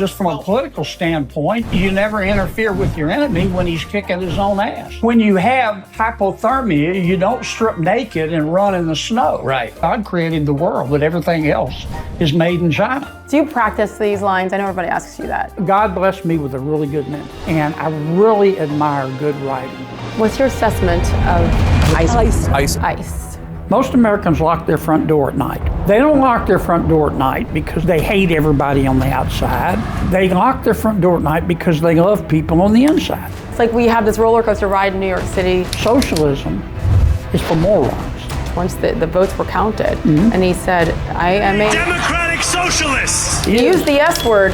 just from a political standpoint, you never interfere with your enemy when he's kicking his own ass. When you have hypothermia, you don't strip naked and run in the snow. Right. God created the world, but everything else is made in China. Do you practice these lines? I know everybody asks you that. God blessed me with a really good man, and I really admire good writing. What's your assessment of ICE? Most Americans lock their front door at night. They don't lock their front door at night because they hate everybody on the outside. They lock their front door at night because they love people on the inside. It's like we have this roller coaster ride in New York City. Socialism is for morons. Once the votes were counted, and he said, I am a Democratic Socialists! He used the S word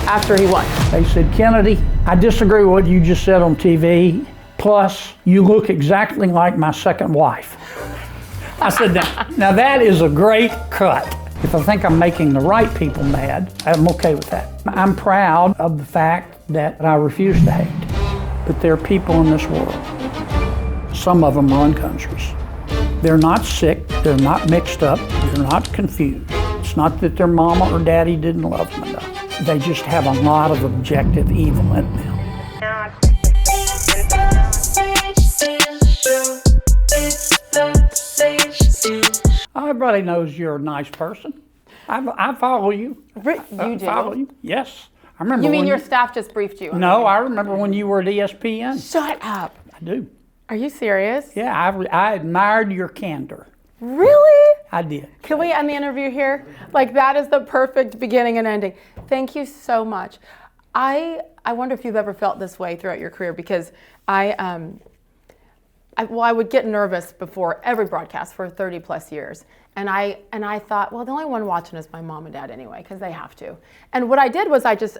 after he won. They said, Kennedy, I disagree with what you just said on TV. Plus, you look exactly like my second wife. I said, now that is a great cut. If I think I'm making the right people mad, I'm okay with that. I'm proud of the fact that I refuse to hate. But there are people in this world. Some of them run countries. They're not sick, they're not mixed up, they're not confused. It's not that their mama or daddy didn't love them enough. They just have a lot of objective evil in them. Everybody knows you're a nice person. I follow you. You do? Follow you. Yes. I remember. You mean your staff just briefed you? No, I remember when you were at ESPN. Shut up. I do. Are you serious? Yeah, I admired your candor. Really? I did. Can we end the interview here? Like, that is the perfect beginning and ending. Thank you so much. I wonder if you've ever felt this way throughout your career, because I would get nervous before every broadcast for 30 plus years. And I thought, well, the only one watching is my mom and dad anyway, because they have to. And what I did was I just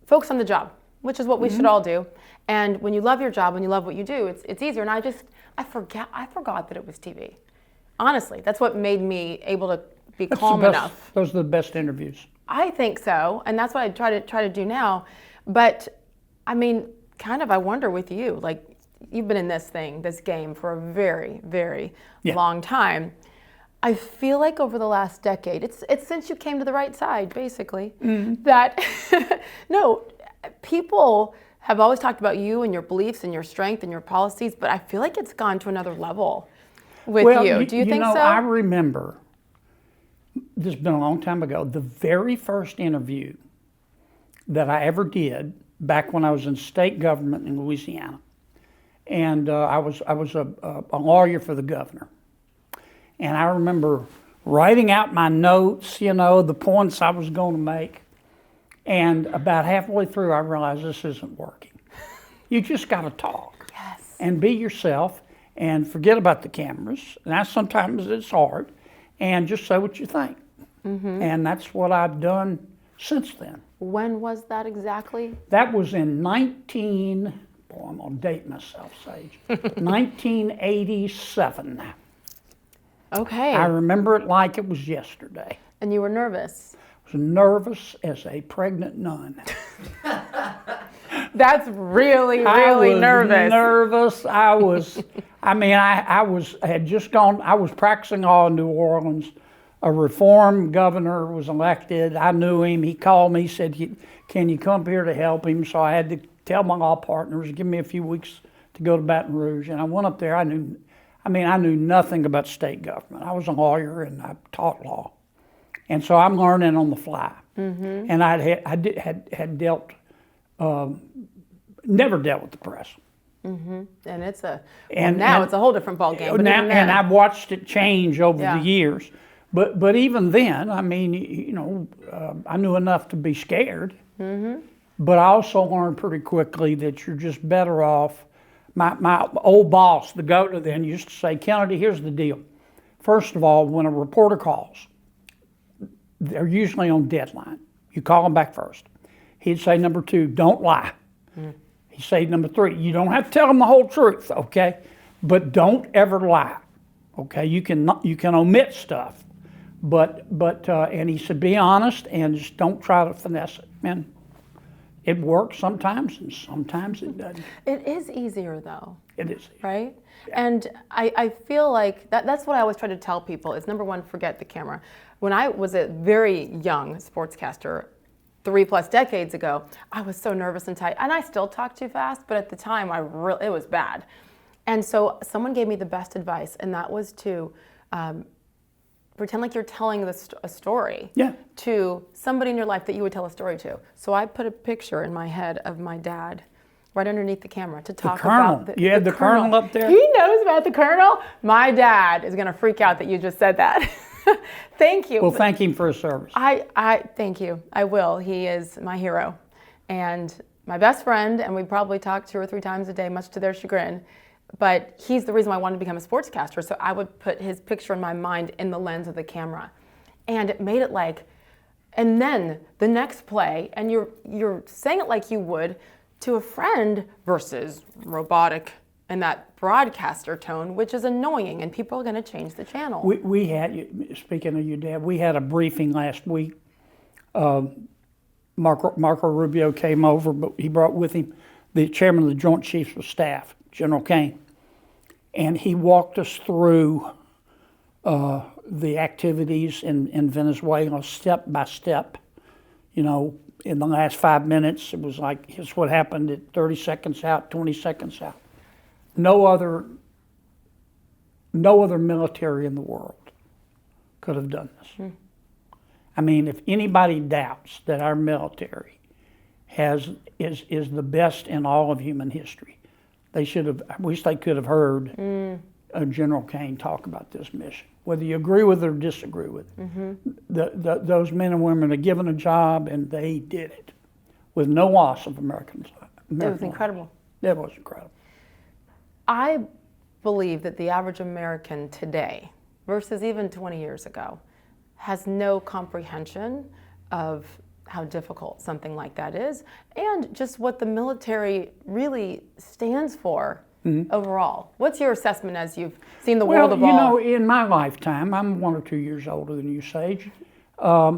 focus on the job, which is what we should all do. And when you love your job, when you love what you do, it's easier. And I forgot that it was TV. Honestly, that's what made me able to be calm enough. Those are the best interviews. I think so, and that's what I try to do now. But I mean, kind of, I wonder with you, like, you've been in this game for a very, very long time. I feel like over the last decade, it's since you came to the right side, basically, that no, people have always talked about you and your beliefs and your strength and your policies, but I feel like it's gone to another level with you. Do you think so? I remember, this has been a long time ago, the very first interview that I ever did back when I was in state government in Louisiana. And I was a lawyer for the governor. And I remember writing out my notes, the points I was going to make. And about halfway through, I realized this isn't working. You just got to talk. Yes. And be yourself and forget about the cameras. And sometimes it's hard. And just say what you think. And that's what I've done since then. When was that exactly? That was in I'm going to date myself, Sage. 1987. Okay. I remember it like it was yesterday. And you were nervous? I was nervous as a pregnant nun. That's really, really nervous. I was practicing law in New Orleans. A reform governor was elected. I knew him. He called me, said, can you come here to help him? So I had to tell my law partners, give me a few weeks to go to Baton Rouge. And I went up there. I knew nothing about state government. I was a lawyer and I taught law. And so I'm learning on the fly. And I had never dealt with the press. And it's now it's a whole different ballgame. And I've watched it change over the years. But even then, I knew enough to be scared. But I also learned pretty quickly that you're just better off. My old boss, the governor then, used to say, Kennedy, here's the deal. First of all, when a reporter calls, they're usually on deadline. You call them back first. He'd say, number 2, don't lie. He'd say, number 3, you don't have to tell them the whole truth, okay? But don't ever lie, okay? You can omit stuff, and he said, be honest and just don't try to finesse it. And it works sometimes, and sometimes it doesn't. It is easier, though. It is. Right? Yeah. And I feel like that's what I always try to tell people is, number 1, forget the camera. When I was a very young sportscaster, 3+ decades ago, I was so nervous and tight. And I still talk too fast, but at the time, it was bad. And so someone gave me the best advice, and that was to pretend like you're telling a story to somebody in your life that you would tell a story to. So I put a picture in my head of my dad right underneath the camera to talk about you had the colonel up there? He knows about the colonel. My dad is going to freak out that you just said that. Thank you. Well, thank him for his service. I thank you. I will. He is my hero and my best friend, and we probably talk 2 or 3 times a day, much to their chagrin. But he's the reason why I wanted to become a sportscaster. So I would put his picture in my mind in the lens of the camera. And it made it like, and then the next play, and you're saying it like you would to a friend versus robotic and that broadcaster tone, which is annoying, and people are going to change the channel. We had, speaking of your dad, we had a briefing last week. Marco Rubio came over, but he brought with him the chairman of the Joint Chiefs of Staff, General Kane, and he walked us through the activities in Venezuela step by step. You know, in the last 5 minutes, it was like, here's what happened at 30 seconds out, 20 seconds out. No other military in the world could have done this. I mean, if anybody doubts that our military is the best in all of human history, they should have. I wish they could have heard General Kane talk about this mission. Whether you agree with it or disagree with it, those men and women are given a job, and they did it with no loss of American life. It was incredible. That was incredible. I believe that the average American today, versus even 20 years ago, has no comprehension of how difficult something like that is, and just what the military really stands for overall. What's your assessment as you've seen the world evolve? Well, you know, in my lifetime, I'm 1 or 2 years older than you, Sage. I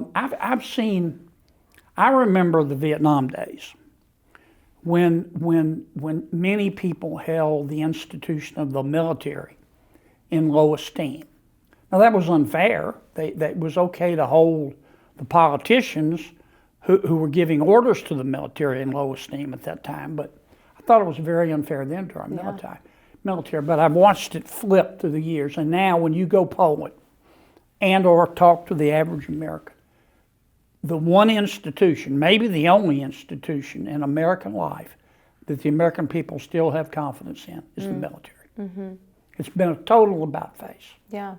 remember the Vietnam days when many people held the institution of the military in low esteem. Now, that was unfair. It was okay to hold the politicians who were giving orders to the military in low esteem at that time, but I thought it was very unfair then to our military. But I've watched it flip through the years, and now when you go poll it and or talk to the average American, the one institution, maybe the only institution in American life that the American people still have confidence in is the military. It's been a total about-face. Yeah.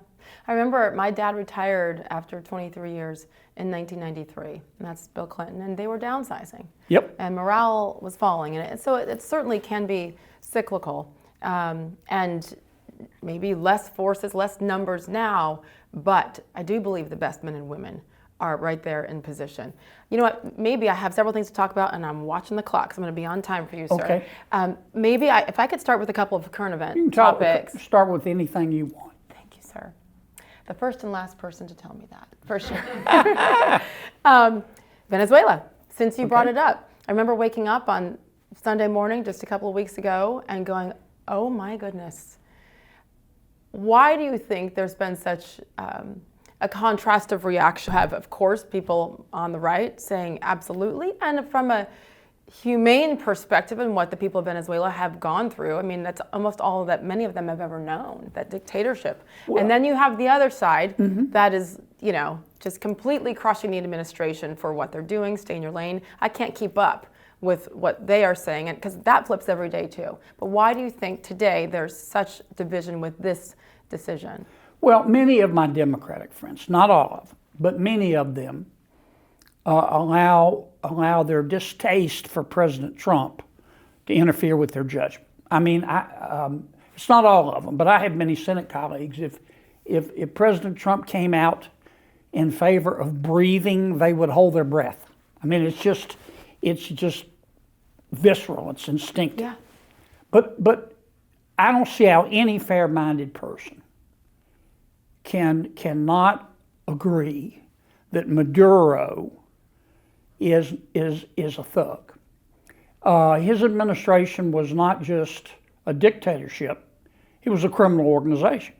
I remember my dad retired after 23 years in 1993, and that's Bill Clinton, and they were downsizing. Yep. And morale was falling, and so it certainly can be cyclical, and maybe less forces, less numbers now, but I do believe the best men and women are right there in position. You know what, maybe I have several things to talk about, and I'm watching the clock, so I'm going to be on time for you, sir. Okay. Maybe if I could start with a couple of current event topics. Start with anything you want. Thank you, sir. The first and last person to tell me that, for sure. Venezuela, since you brought it up. I remember waking up on Sunday morning just a couple of weeks ago and going, oh my goodness. Why do you think there's been such a contrast of reaction? Have, of course, people on the right saying absolutely, and from a humane perspective and what the people of Venezuela have gone through, I mean, that's almost all that many of them have ever known, that dictatorship. Well, and then you have the other side that is, you know, just completely crushing the administration for what they're doing, stay in your lane. I can't keep up with what they are saying, and because that flips every day too. But why do you think today there's such division with this decision? Well, many of my Democratic friends, not all of them, but many of them allow their distaste for President Trump to interfere with their judgment. I mean, it's not all of them, but I have many Senate colleagues. If President Trump came out in favor of breathing, they would hold their breath. I mean, it's just visceral. It's instinctive. Yeah. But I don't see how any fair-minded person cannot agree that Maduro is a thug. His administration was not just a dictatorship; it was a criminal organization.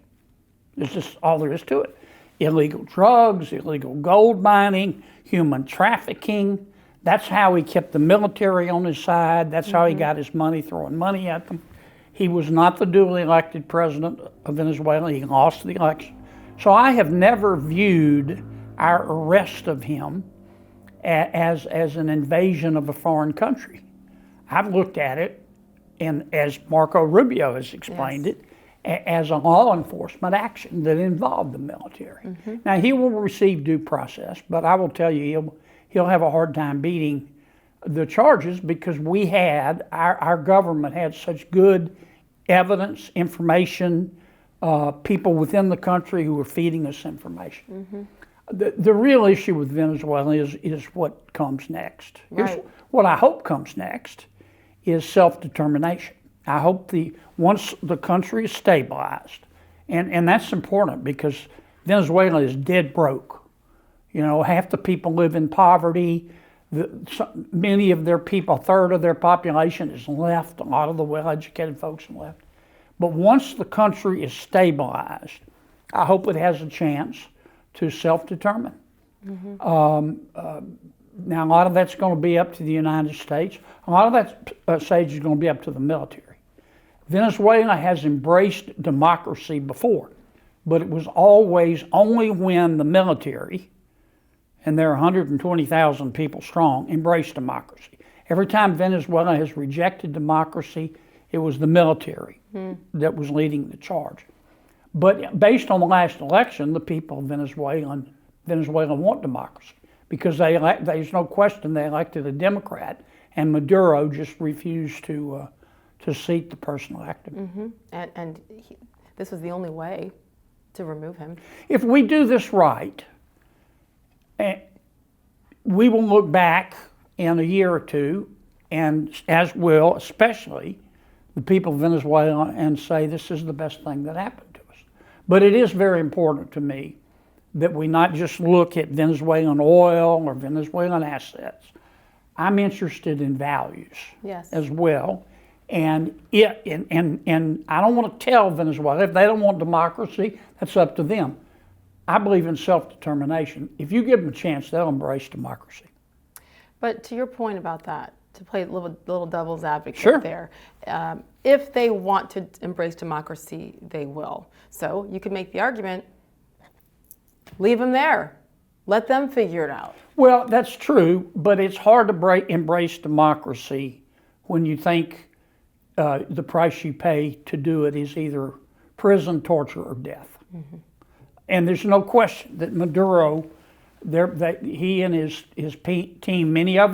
It's just all there is to it. Illegal drugs, illegal gold mining, human trafficking. That's how he kept the military on his side. That's how he got his money, throwing money at them. He was not the duly elected president of Venezuela. He lost the election. So I have never viewed our arrest of him as an invasion of a foreign country. I've looked at it, and as Marco Rubio has explained it, as a law enforcement action that involved the military. Now, he will receive due process, but I will tell you, he'll have a hard time beating the charges because our government had such good evidence, information, people within the country who were feeding us information. The real issue with Venezuela is what comes next. Right. What I hope comes next is self-determination. I hope once the country is stabilized, and that's important because Venezuela is dead broke. You know, half the people live in poverty. Many of their people, a third of their population is left. A lot of the well-educated folks are left. But once the country is stabilized, I hope it has a chance to self-determine. Now, a lot of that's going to be up to the United States. A lot of that, Sage, is going to be up to the military. Venezuela has embraced democracy before, but it was always only when the military, and they're 120,000 people strong, embraced democracy. Every time Venezuela has rejected democracy, it was the military that was leading the charge. But based on the last election, the people of Venezuela want democracy because there's no question they elected a Democrat, and Maduro just refused to seat the person elected. And this was the only way to remove him. If we do this right, we will look back in a year or two, and as will especially the people of Venezuela, and say this is the best thing that happened to us. But it is very important to me that we not just look at Venezuelan oil or Venezuelan assets. I'm interested in values as well. And I don't want to tell Venezuela, if they don't want democracy, that's up to them. I believe in self-determination. If you give them a chance, they'll embrace democracy. But to your point about that, to play a little devil's advocate there, if they want to embrace democracy, they will. So you could make the argument, leave them there. Let them figure it out. Well, that's true, but it's hard to embrace democracy when you think the price you pay to do it is either prison, torture, or death. And there's no question that Maduro, he and his team, many of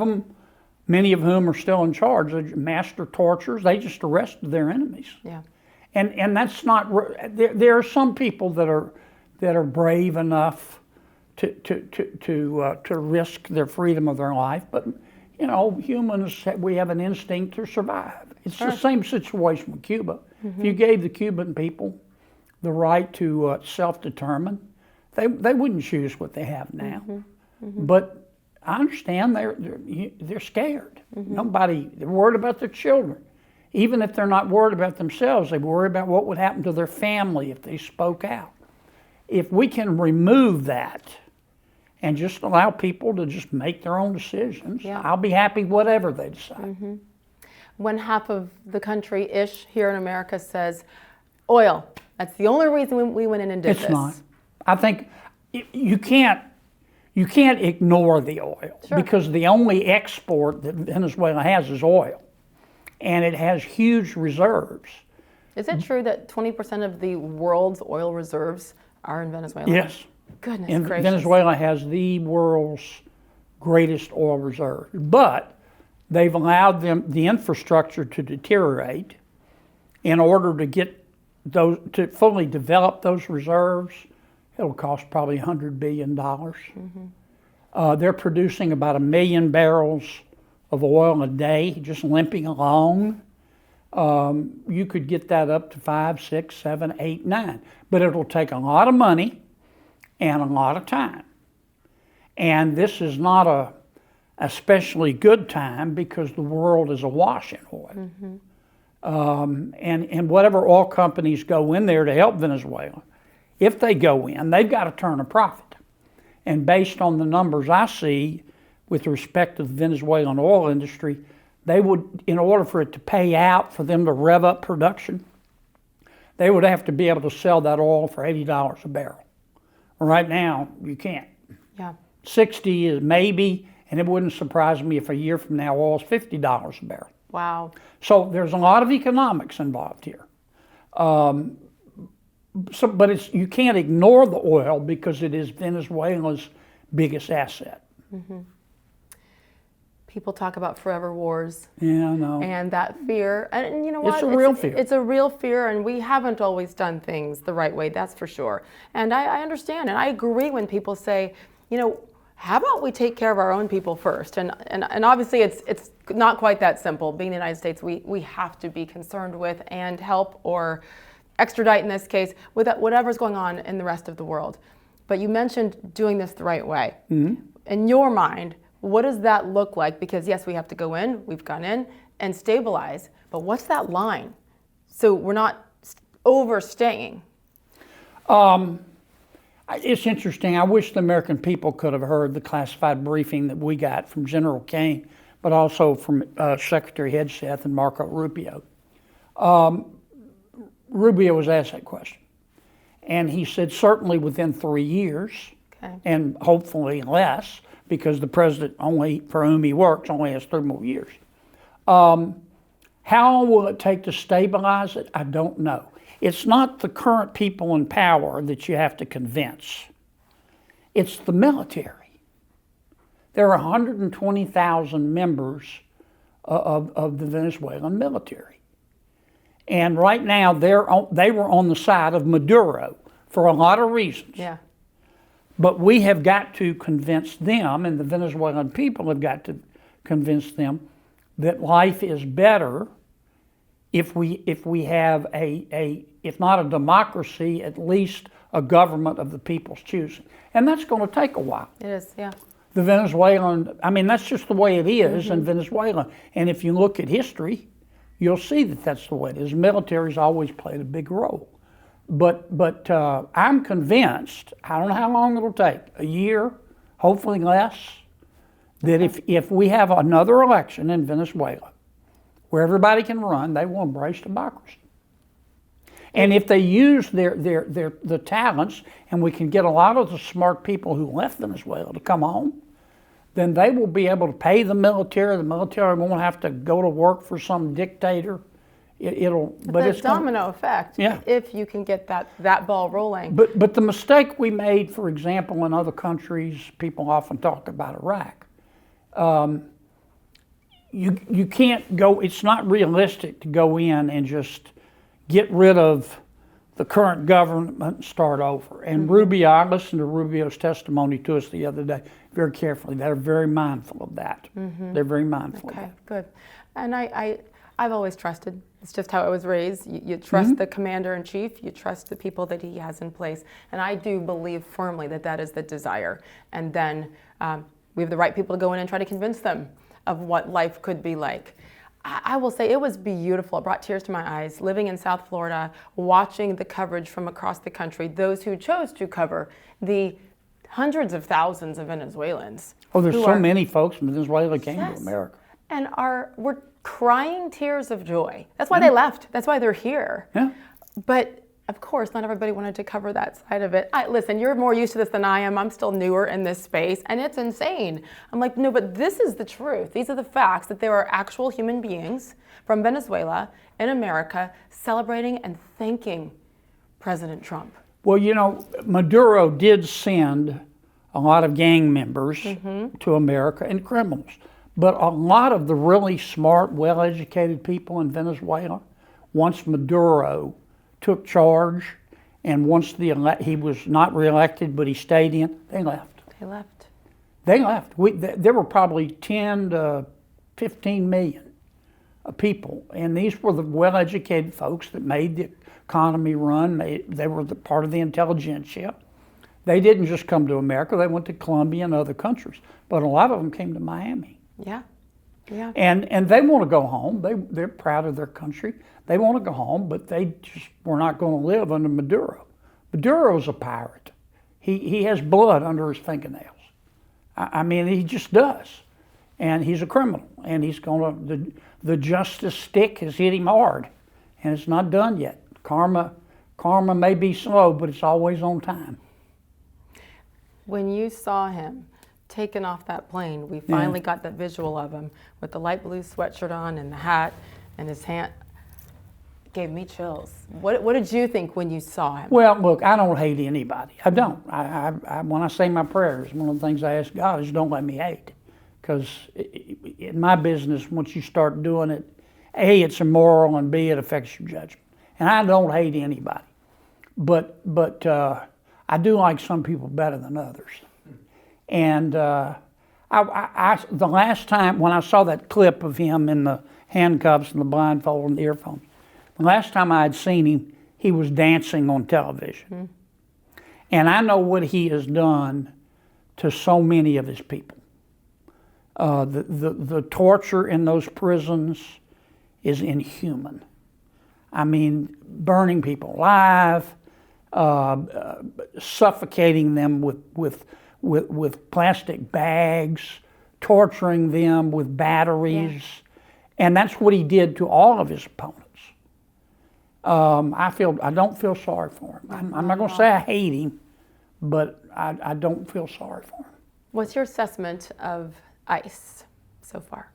whom are still in charge, they're master torturers. They just arrested their enemies. Yeah. And that's not. There are some people that are brave enough to risk their freedom of their life, but you know, humans, we have an instinct to survive. It's the same situation with Cuba. If you gave the Cuban people the right to self-determine, they wouldn't choose what they have now. But I understand they're scared. They're worried about their children. Even if they're not worried about themselves, they worry about what would happen to their family if they spoke out. If we can remove that and just allow people to just make their own decisions, I'll be happy whatever they decide. When half of the country-ish here in America says, oil, that's the only reason we went in and did this. It's not. I think you can't ignore the oil because the only export that Venezuela has is oil, and it has huge reserves. Is it true that 20% of the world's oil reserves are in Venezuela? Yes. Goodness And gracious. Venezuela has the world's greatest oil reserve, but they've allowed the infrastructure to deteriorate in order to get to fully develop those reserves. It'll cost probably $100 billion. They're producing about 1 million barrels of oil a day, just limping along. You could get that up to 5, 6, 7, 8, 9, but it'll take a lot of money and a lot of time. And this is not a especially good time because the world is awash in oil. And whatever oil companies go in there to help Venezuela, if they go in, they've got to turn a profit. And based on the numbers I see, with respect to the Venezuelan oil industry, they would, in order for it to pay out for them to rev up production, they would have to be able to sell that oil for $80 a barrel. Right now, you can't. Yeah. 60 is maybe, and it wouldn't surprise me if a year from now oil's $50 a barrel. Wow. So there's a lot of economics involved here. But you can't ignore the oil because it is Venezuela's biggest asset. Mm-hmm. People talk about forever wars. Yeah, I know. And that fear, and you know what? It's a real fear. It's a real fear, and we haven't always done things the right way, that's for sure. And I understand, and I agree when people say, you know, how about we take care of our own people first? And obviously it's not quite that simple. Being in the United States, we have to be concerned with and help or extradite in this case with whatever's going on in the rest of the world. But you mentioned doing this the right way. Mm-hmm. In your mind, what does that look like? Because yes, we have to go in, we've gone in and stabilize, but what's that line? So we're not overstaying. It's interesting. I wish the American people could have heard the classified briefing that we got from General Kane, but also from Secretary Hegseth and Marco Rubio. Rubio was asked that question. And he said certainly within 3 years, okay, and hopefully less, because the president for whom he works only has 3 more years. How long will it take to stabilize it? I don't know. It's not the current people in power that you have to convince. It's the military. There are 120,000 members of the Venezuelan military. And right now, they were on the side of Maduro for a lot of reasons. Yeah. But we have got to convince them, and the Venezuelan people have got to convince them that life is better if we have if not a democracy, at least a government of the people's choosing. And that's going to take a while. It is, yeah. The Venezuelan, that's just the way it is in Venezuela. And if you look at history, you'll see that that's the way it is. The military's always played a big role. But I'm convinced, I don't know how long it'll take, a year, hopefully less, that if we have another election in Venezuela where everybody can run, they will embrace democracy. And if they use the talents, and we can get a lot of the smart people who left Venezuela to come home, then they will be able to pay the military. The military won't have to go to work for some dictator. But it's domino effect. Yeah. If you can get that ball rolling. But the mistake we made, for example, in other countries, people often talk about Iraq. You can't go. It's not realistic to go in and just get rid of the current government and start over. And Rubio, I listened to Rubio's testimony to us the other day very carefully. They're very mindful of that. They're very mindful of that. Okay, good. And I've always trusted. It's just how I was raised. You trust the commander-in-chief. You trust the people that he has in place. And I do believe firmly that is the desire. And then we have the right people to go in and try to convince them of what life could be like. I will say it was beautiful. It brought tears to my eyes living in South Florida, watching the coverage from across the country, those who chose to cover the hundreds of thousands of Venezuelans. Oh, there's so many folks from Venezuela came to America. And were crying tears of joy. That's why they left. That's why they're here. Yeah. But of course, not everybody wanted to cover that side of it. Listen, you're more used to this than I am. I'm still newer in this space, and it's insane. I'm like, no, but this is the truth. These are the facts, that there are actual human beings from Venezuela in America celebrating and thanking President Trump. Well, Maduro did send a lot of gang members to America and criminals. But a lot of the really smart, well-educated people in Venezuela, once Maduro took charge, and once he was not reelected, but he stayed in, they left. They left. There were probably 10 to 15 million people, and these were the well-educated folks that made the economy run. They were part of the intelligentsia. They didn't just come to America. They went to Colombia and other countries, but a lot of them came to Miami. Yeah. Yeah. And they want to go home. They're proud of their country. They want to go home, but they just were not going to live under Maduro. Maduro's a pirate. He has blood under his fingernails. I mean, he just does. And he's a criminal, and the justice stick has hit him hard, and it's not done yet. Karma may be slow, but it's always on time. When you saw him taken off that plane, we finally got that visual of him with the light blue sweatshirt on and the hat and his hand. Gave me chills. What did you think when you saw him? Well, look, I don't hate anybody. I don't. When I say my prayers, one of the things I ask God is don't let me hate. Because in my business, once you start doing it, A, it's immoral, and B, it affects your judgment. And I don't hate anybody. But I do like some people better than others. And the last time when I saw that clip of him in the handcuffs and the blindfold and the earphones, the last time I had seen him, he was dancing on television. And I know what he has done to so many of his people. The torture in those prisons is inhuman. I mean, burning people alive, suffocating them with plastic bags, torturing them with batteries. And that's what he did to all of his opponents. I don't feel sorry for him. I'm not going to say I hate him, but I don't feel sorry for him. What's your assessment of ICE so far?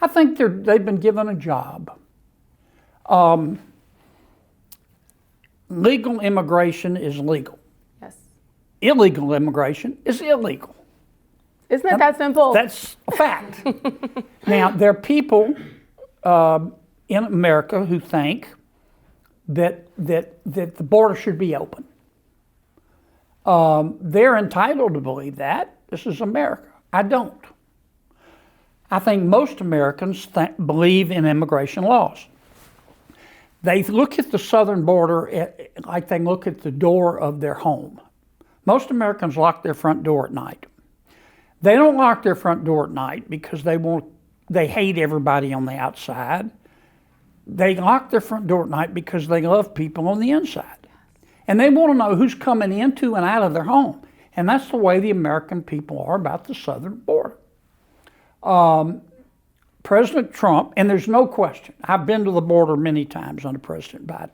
I think they've been given a job. Legal immigration is legal. Yes. Illegal immigration is illegal. Isn't it that simple? That's a fact. Now, there are people in America who think that the border should be open. They're entitled to believe that. This is America. I don't. I think most Americans believe in immigration laws. They look at the southern border like they look at the door of their home. Most Americans lock their front door at night. They don't lock their front door at night because they hate everybody on the outside. They lock their front door at night because they love people on the inside. And they want to know who's coming into and out of their home. And that's the way the American people are about the southern border. President Trump, and there's no question, I've been to the border many times under President Biden.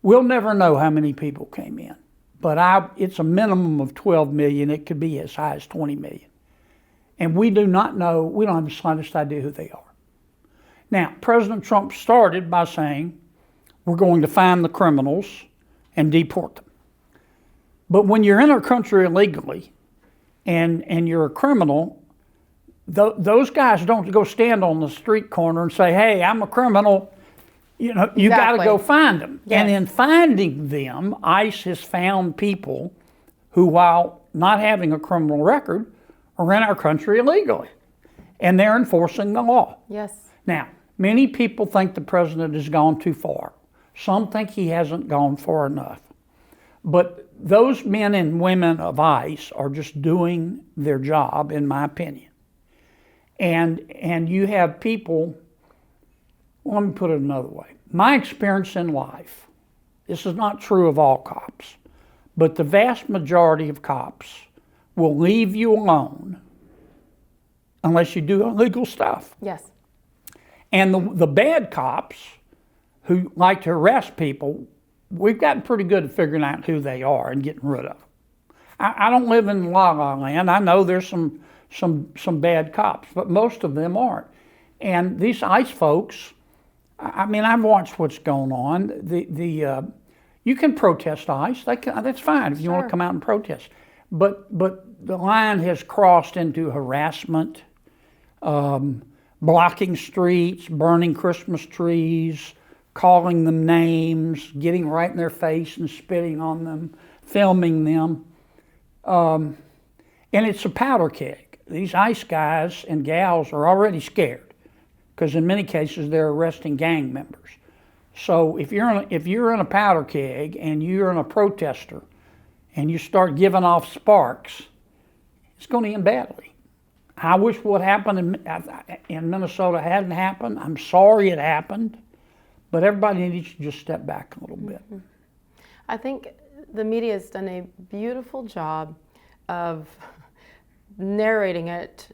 We'll never know how many people came in, but it's a minimum of 12 million. It could be as high as 20 million. And we do not know, we don't have the slightest idea who they are. Now, President Trump started by saying, we're going to find the criminals and deport them. But when you're in our country illegally and you're a criminal, those guys don't go stand on the street corner and say, hey, I'm a criminal. You know, you got to go find them. Yes. And in finding them, ICE has found people who, while not having a criminal record, are in our country illegally. And they're enforcing the law. Yes. Now, many people think the president has gone too far. Some think he hasn't gone far enough. But those men and women of ICE are just doing their job, in my opinion. And you have people, let me put it another way. My experience in life, this is not true of all cops, but the vast majority of cops will leave you alone unless you do illegal stuff. Yes. And the bad cops who like to arrest people, we've gotten pretty good at figuring out who they are and getting rid of them. I don't live in La La Land. I know there's some bad cops, but most of them aren't. And these ICE folks, I mean, I've watched what's going on. You can protest ICE. That's fine if you want to come out and protest. But the line has crossed into harassment, blocking streets, burning Christmas trees, calling them names, getting right in their face and spitting on them, filming them. And it's a powder keg. These ICE guys and gals are already scared because in many cases they're arresting gang members. So if you're in a powder keg and you're in a protester and you start giving off sparks, it's going to end badly. I wish what happened in Minnesota hadn't happened. I'm sorry it happened, but everybody needs to just step back a little bit. I think the media has done a beautiful job of narrating it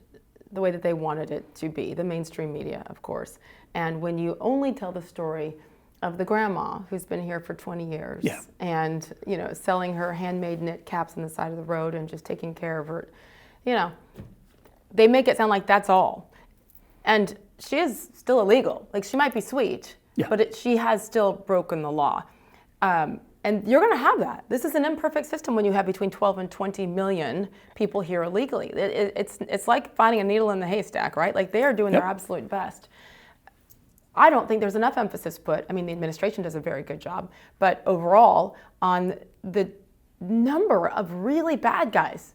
the way that they wanted it to be, the mainstream media, of course. And when you only tell the story of the grandma who's been here for 20 years and, selling her handmade knit caps on the side of the road and just taking care of her, they make it sound like that's all. And she is still illegal. Like, she might be sweet, but she has still broken the law. And you're going to have that. This is an imperfect system when you have between 12 and 20 million people here illegally. It's like finding a needle in the haystack, right? Like, they are doing their absolute best. I don't think there's enough emphasis put. I mean, the administration does a very good job, but overall on the number of really bad guys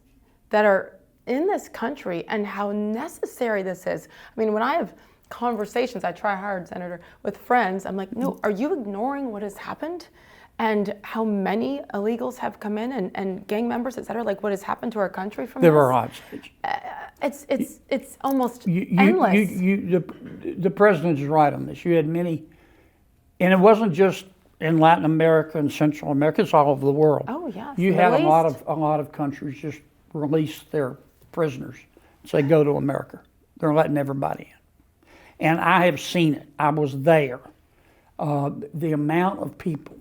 that are in this country and how necessary this is. I mean, when I have conversations, I try hard, Senator, with friends, I'm like, no, are you ignoring what has happened? And how many illegals have come in and gang members, et cetera, like what has happened to our country from this? There are odds. It's almost endless. The president is right on this. You had many, and it wasn't just in Latin America and Central America, it's all over the world. Oh, yes. You had a lot of countries just release their prisoners, say go to America. They're letting everybody in. And I have seen it. I was there. The amount of people,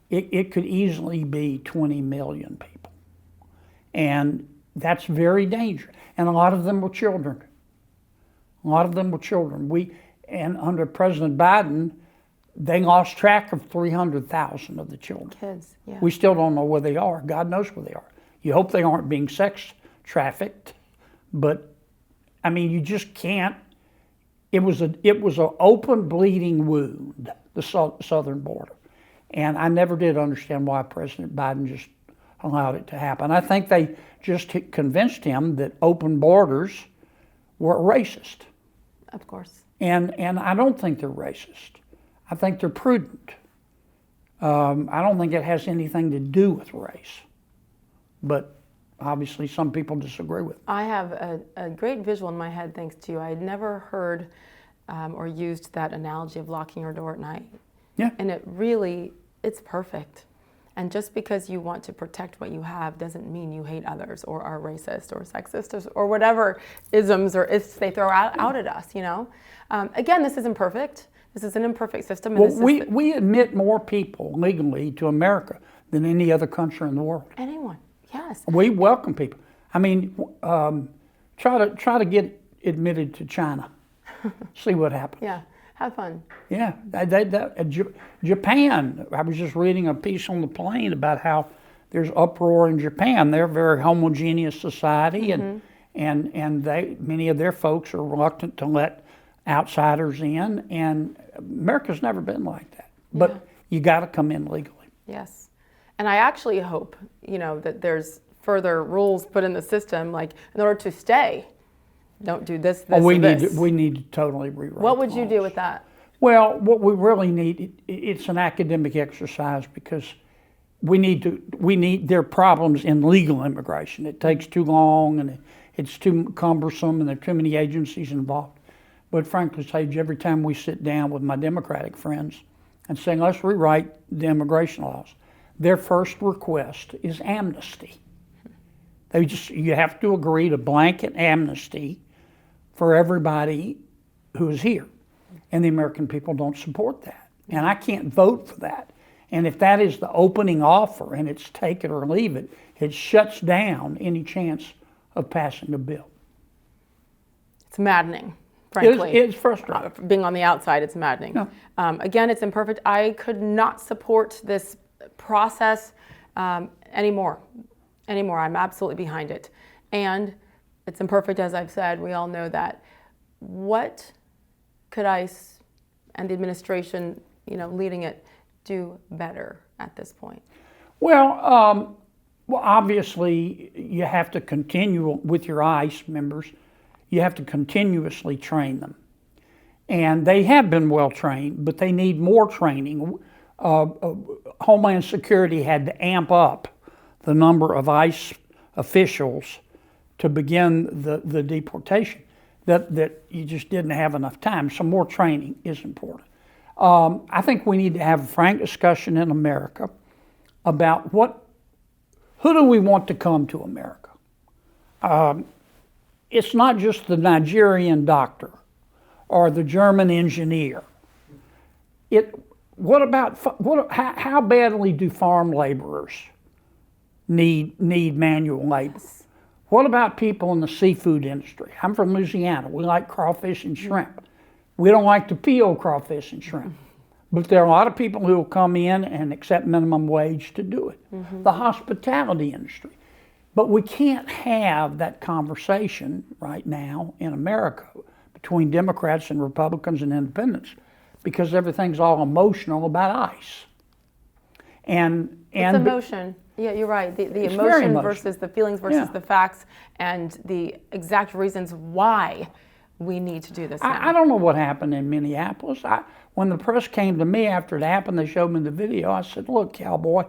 it could easily be 20 million people. And that's very dangerous. And a lot of them were children. And under President Biden, they lost track of 300,000 of the children. Kids, yeah. We still don't know where they are. God knows where they are. You hope they aren't being sex trafficked, but I mean, you just can't. It was an open bleeding wound, the southern border. And I never did understand why President Biden just allowed it to happen. I think they just convinced him that open borders were racist. Of course. And I don't think they're racist. I think they're prudent. I don't think it has anything to do with race. But obviously some people disagree with it. I have a great visual in my head thanks to you. I had never heard or used that analogy of locking your door at night. Yeah. And it's perfect. And just because you want to protect what you have doesn't mean you hate others or are racist or sexist or whatever isms or ifs they throw out at us, Again, this isn't perfect. This is an imperfect system. And well, we admit more people legally to America than any other country in the world. Anyone, yes. We welcome people. I mean, try to get admitted to China. See what happens. Yeah, have fun. Yeah, Japan. I was just reading a piece on the plane about how there's uproar in Japan. They're a very homogeneous society, and many of their folks are reluctant to let outsiders in. And America's never been like that. But you got to come in legally. Yes, and I actually hope that there's further rules put in the system, like in order to stay. Don't do this, we this. need to totally rewrite. What would you do with that? Well, what we really need, it's an academic exercise because there are problems in legal immigration. It takes too long and it's too cumbersome and there are too many agencies involved. But frankly, Sage, every time we sit down with my Democratic friends and say, let's rewrite the immigration laws, their first request is amnesty. You have to agree to blanket amnesty for everybody who is here. And the American people don't support that. And I can't vote for that. And if that is the opening offer and it's take it or leave it, it shuts down any chance of passing a bill. It's maddening, frankly. It's frustrating. Being on the outside, it's maddening. No. Again, it's imperfect. I could not support this process anymore. I'm absolutely behind it. And it's imperfect, as I've said. We all know that. What could ICE and the administration, leading it, do better at this point? Well, obviously, you have to continue with your ICE members. You have to continuously train them. And they have been well trained, but they need more training. Homeland Security had to amp up the number of ICE officials to begin the deportation, that you just didn't have enough time. So more training is important. I think we need to have a frank discussion in America about who do we want to come to America? it's not just the Nigerian doctor or the German engineer. How badly do farm laborers need manual labor? What about people in the seafood industry? I'm from Louisiana. We like crawfish and shrimp. We don't like to peel crawfish and shrimp. But there are a lot of people who will come in and accept minimum wage to do it. The hospitality industry. But we can't have that conversation right now in America between Democrats and Republicans and independents because everything's all emotional about ICE. And it's emotion. Yeah, you're right. The emotion versus the feelings versus the facts and the exact reasons why we need to do this now. I don't know what happened in Minneapolis. When the press came to me after it happened, they showed me the video. I said, look, cowboy,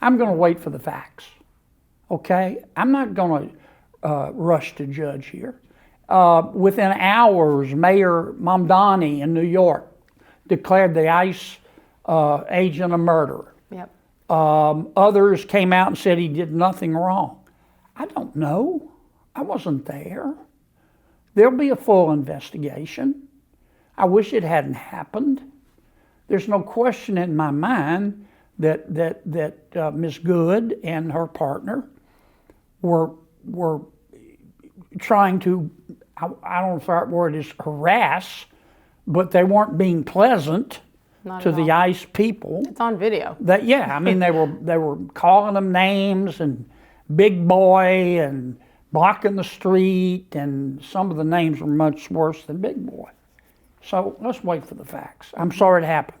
I'm going to wait for the facts. Okay? I'm not going to rush to judge here. Within hours, Mayor Mamdani in New York declared the ICE agent a murderer. Yep. Others came out and said he did nothing wrong. I don't know. I wasn't there. There'll be a full investigation. I wish it hadn't happened. There's no question in my mind that Ms. Good and her partner were trying to, I don't know if the right word is harass, but they weren't being pleasant to the ICE people. It's on video. They were calling them names and big boy and blocking the street, and some of the names were much worse than big boy. So let's wait for the facts. I'm sorry it happened.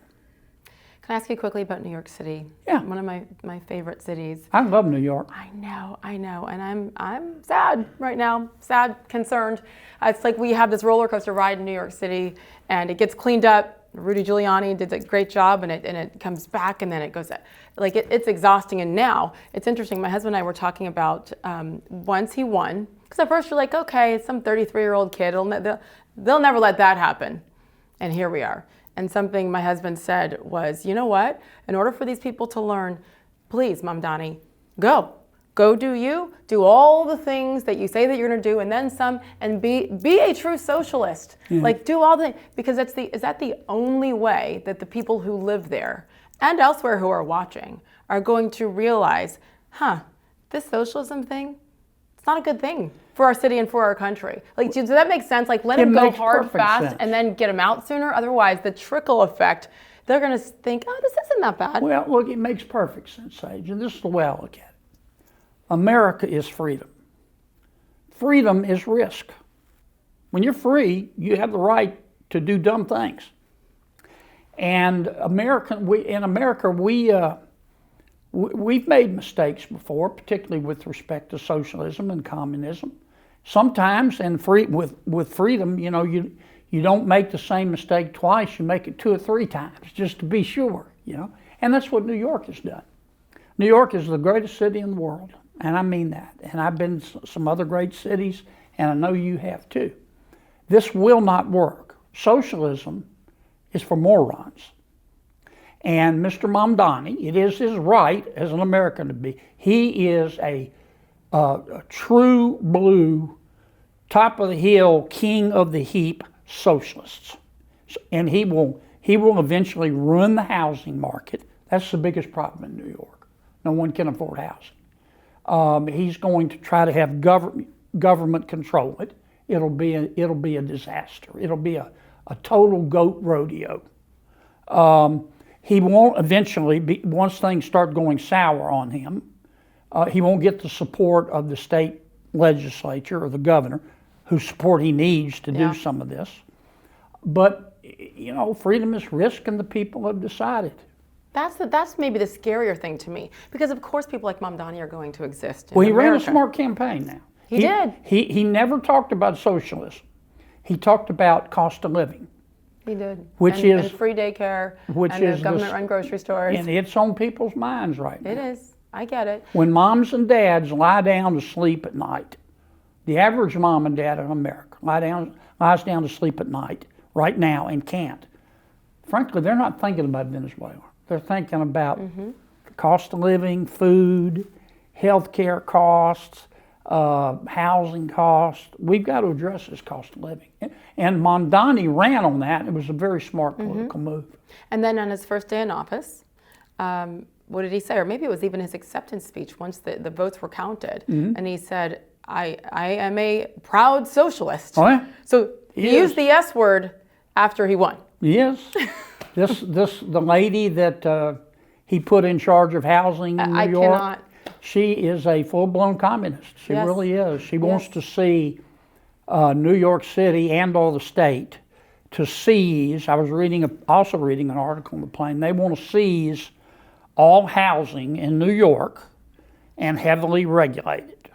Can I ask you quickly about New York City? Yeah. One of my favorite cities. I love New York. I know, and I'm sad right now. Sad, concerned. It's like we have this roller coaster ride in New York City, and it gets cleaned up. Rudy Giuliani did a great job, and it comes back, and then it goes like it's exhausting. And now it's interesting. My husband and I were talking about once he won, because at first you're like, okay, some 33-year-old kid, they'll never let that happen, and here we are. And something my husband said was, you know what? In order for these people to learn, please, Mamdani, go do you, do all the things that you say that you're going to do, and then some, and be a true socialist. Like do all the, because is that the only way that the people who live there and elsewhere who are watching are going to realize, this socialism thing, it's not a good thing for our city and for our country. Like, does that make sense? Like, let them go hard, fast, and then get them out sooner. Otherwise, the trickle effect, they're going to think, oh, this isn't that bad. Well, look, it makes perfect sense, Sage, and this is the way I look at it. America is freedom. Freedom is risk. When you're free, you have the right to do dumb things. And we've made mistakes before, particularly with respect to socialism and communism. Sometimes, with freedom, you don't make the same mistake twice. You make it 2 or 3 times, just to be sure. And that's what New York has done. New York is the greatest city in the world. And I mean that. And I've been to some other great cities, and I know you have too. This will not work. Socialism is for morons. And Mr. Mamdani, it is his right as an American to be. He is a true blue, top of the hill, king of the heap socialist. And he will eventually ruin the housing market. That's the biggest problem in New York. No one can afford housing. He's going to try to have government control it. It'll be a disaster. It'll be a total goat rodeo. He won't eventually, once things start going sour on him, he won't get the support of the state legislature or the governor, whose support he needs to do some of this. But, freedom is risk, and the people have decided. That's maybe the scarier thing to me, because of course people like Mamdani are going to exist. Well, he ran a smart campaign now. He did. He never talked about socialism. He talked about cost of living. He did. And free daycare, which and is the government-run grocery stores. And it's on people's minds right now. It is. I get it. When moms and dads lie down to sleep at night, the average mom and dad in America lies down to sleep at night right now and can't. Frankly, they're not thinking about Venezuela. They're thinking about the cost of living, food, health care costs, housing costs. We've got to address this cost of living. And Mondani ran on that. It was a very smart political move. And then on his first day in office, what did he say? Or maybe it was even his acceptance speech once the votes were counted. And he said, I am a proud socialist. Oh, yeah. So he used the S word after he won. Yes. The lady that he put in charge of housing in New York. Cannot. She is a full-blown communist. She Yes. really is. She wants to see New York City and all the state to seize. I was also reading an article in the Plain. They want to seize all housing in New York and heavily regulate it.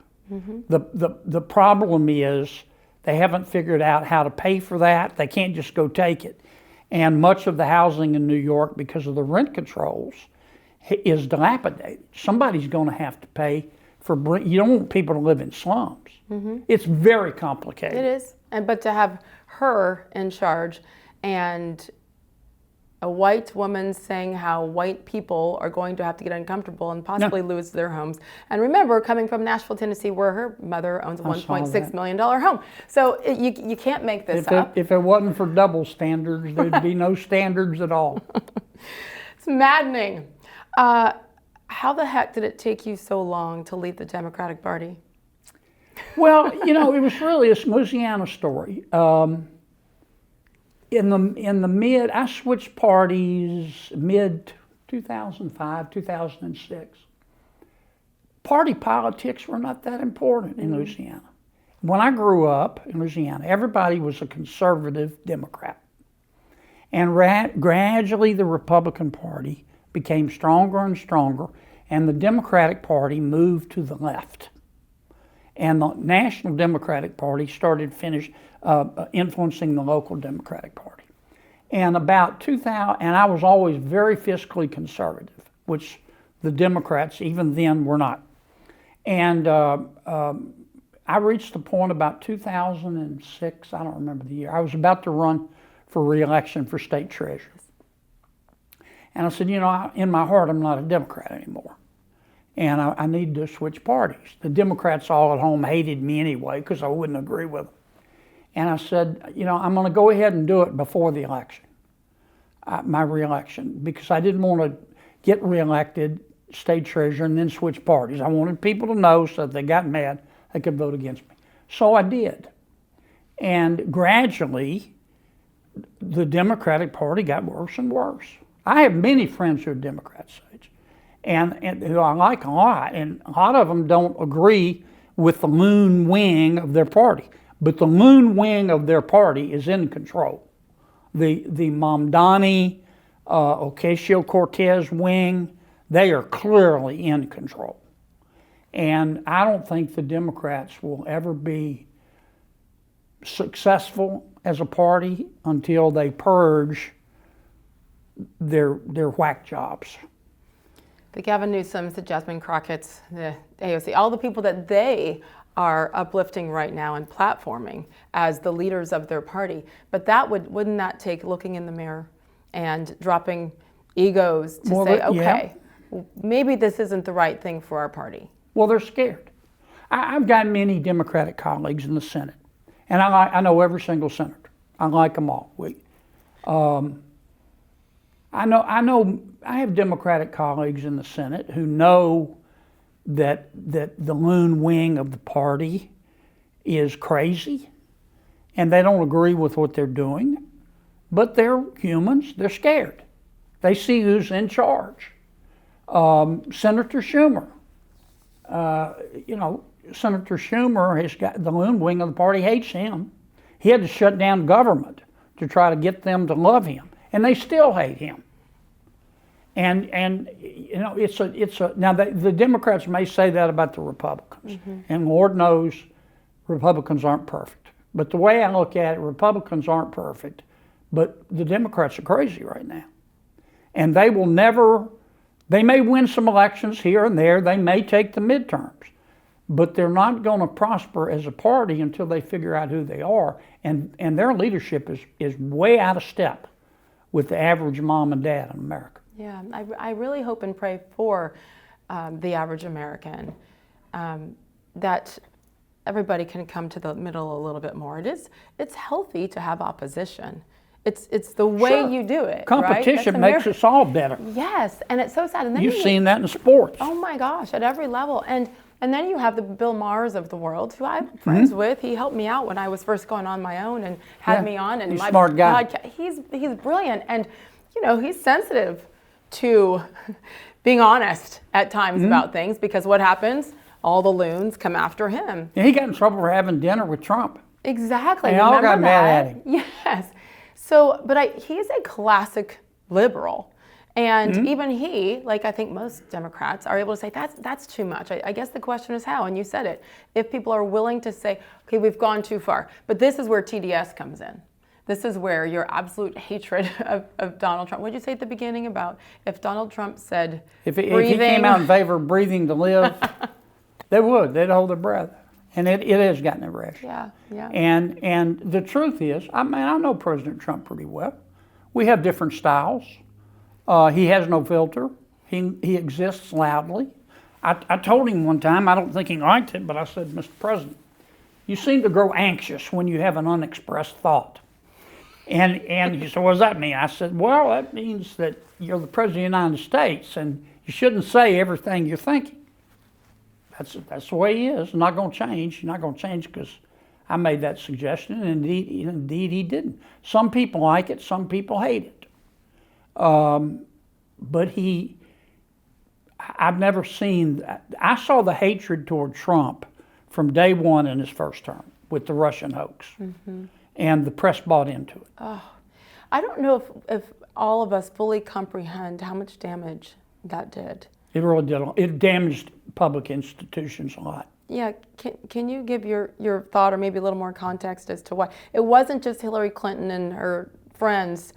The problem is they haven't figured out how to pay for that. They can't just go take it. And much of the housing in New York, because of the rent controls, is dilapidated. Somebody's going to have to pay for. You don't want people to live in slums. It's very complicated. It is. But to have her in charge and a white woman saying how white people are going to have to get uncomfortable and possibly lose their homes. And remember, coming from Nashville, Tennessee, where her mother owns a $1.6 million home. So you can't make this up. If it wasn't for double standards, there'd be no standards at all. It's maddening. How the heck did it take you so long to leave the Democratic Party? Well, it was really a Louisiana story. In the mid, I switched parties mid 2005, 2006. Party politics were not that important in Louisiana. When I grew up in Louisiana, everybody was a conservative Democrat. And gradually the Republican Party became stronger and stronger, and the Democratic Party moved to the left. And the National Democratic Party started influencing the local Democratic Party. And about 2000, and I was always very fiscally conservative, which the Democrats even then were not. And I reached the point about 2006, I don't remember the year, I was about to run for re-election for state treasurer. And I said, in my heart, I'm not a Democrat anymore. And I need to switch parties. The Democrats all at home hated me anyway because I wouldn't agree with them. And I said, I'm going to go ahead and do it before the election, my re-election, because I didn't want to get re-elected state treasurer and then switch parties. I wanted people to know so if they got mad, they could vote against me. So I did. And gradually, the Democratic Party got worse and worse. I have many friends who are Democrats, Sage, and who I like a lot, and a lot of them don't agree with the loon wing of their party. But the loon wing of their party is in control. The Mamdani, Ocasio-Cortez wing, they are clearly in control. And I don't think the Democrats will ever be successful as a party until they purge their whack jobs. The Gavin Newsoms, the Jasmine Crockett's, the AOC, all the people that they are uplifting right now and platforming as the leaders of their party. But wouldn't that take looking in the mirror and dropping egos to say, okay, maybe this isn't the right thing for our party? Well, they're scared. I've got many Democratic colleagues in the Senate, and I know every single senator. I like them all. I have Democratic colleagues in the Senate who know that the loon wing of the party is crazy, and they don't agree with what they're doing, but they're humans. They're scared. They see who's in charge. Senator Schumer. Senator Schumer has got the loon wing of the party hates him. He had to shut down government to try to get them to love him, and they still hate him. And it's a now the Democrats may say that about the Republicans, and Lord knows Republicans aren't perfect. But the way I look at it, Republicans aren't perfect, but the Democrats are crazy right now, and they will never. They may win some elections here and there. They may take the midterms, but they're not going to prosper as a party until they figure out who they are, and their leadership is way out of step with the average mom and dad in America. Yeah, I really hope and pray for the average American that everybody can come to the middle a little bit more. It's healthy to have opposition. It's the way Sure. you do it. Competition right? makes us all better. Yes, and it's so sad. And then You've seen that in sports. Oh my gosh, at every level. And then you have the Bill Maher's of the world, who I'm friends with. He helped me out when I was first going on my own and had Yeah, me on. And he's a my smart guy. He's brilliant, and he's sensitive to being honest at times about things, because what happens? All the loons come after him. And he got in trouble for having dinner with Trump. Exactly. They all got Remember mad that? at him. Yes. So, but he's a classic liberal. And even he, like I think most Democrats, are able to say, that's too much. I guess the question is how, and you said it. If people are willing to say, okay, we've gone too far. But this is where TDS comes in. This is where your absolute hatred of Donald Trump. What did you say at the beginning about if Donald Trump said If he breathing? came out in favor of breathing to live, they would. They'd hold their breath. And it has gotten irrational. Yeah. And the truth is, I know President Trump pretty well. We have different styles. He has no filter. He exists loudly. I told him one time, I don't think he liked it, but I said, Mr. President, you seem to grow anxious when you have an unexpressed thought. And he said, what does that mean? I said, well, that means that you're the President of the United States and you shouldn't say everything you're thinking. That's the way he is. Not going to change. He's not going to change because I made that suggestion, and indeed he didn't. Some people like it, some people hate it. But I've never seen, I saw the hatred toward Trump from day one in his first term with the Russian hoax. And the press bought into it. I don't know if all of us fully comprehend how much damage that did. It really did. It damaged public institutions a lot. Yeah, can you give your thought or maybe a little more context as to why? It wasn't just Hillary Clinton and her friends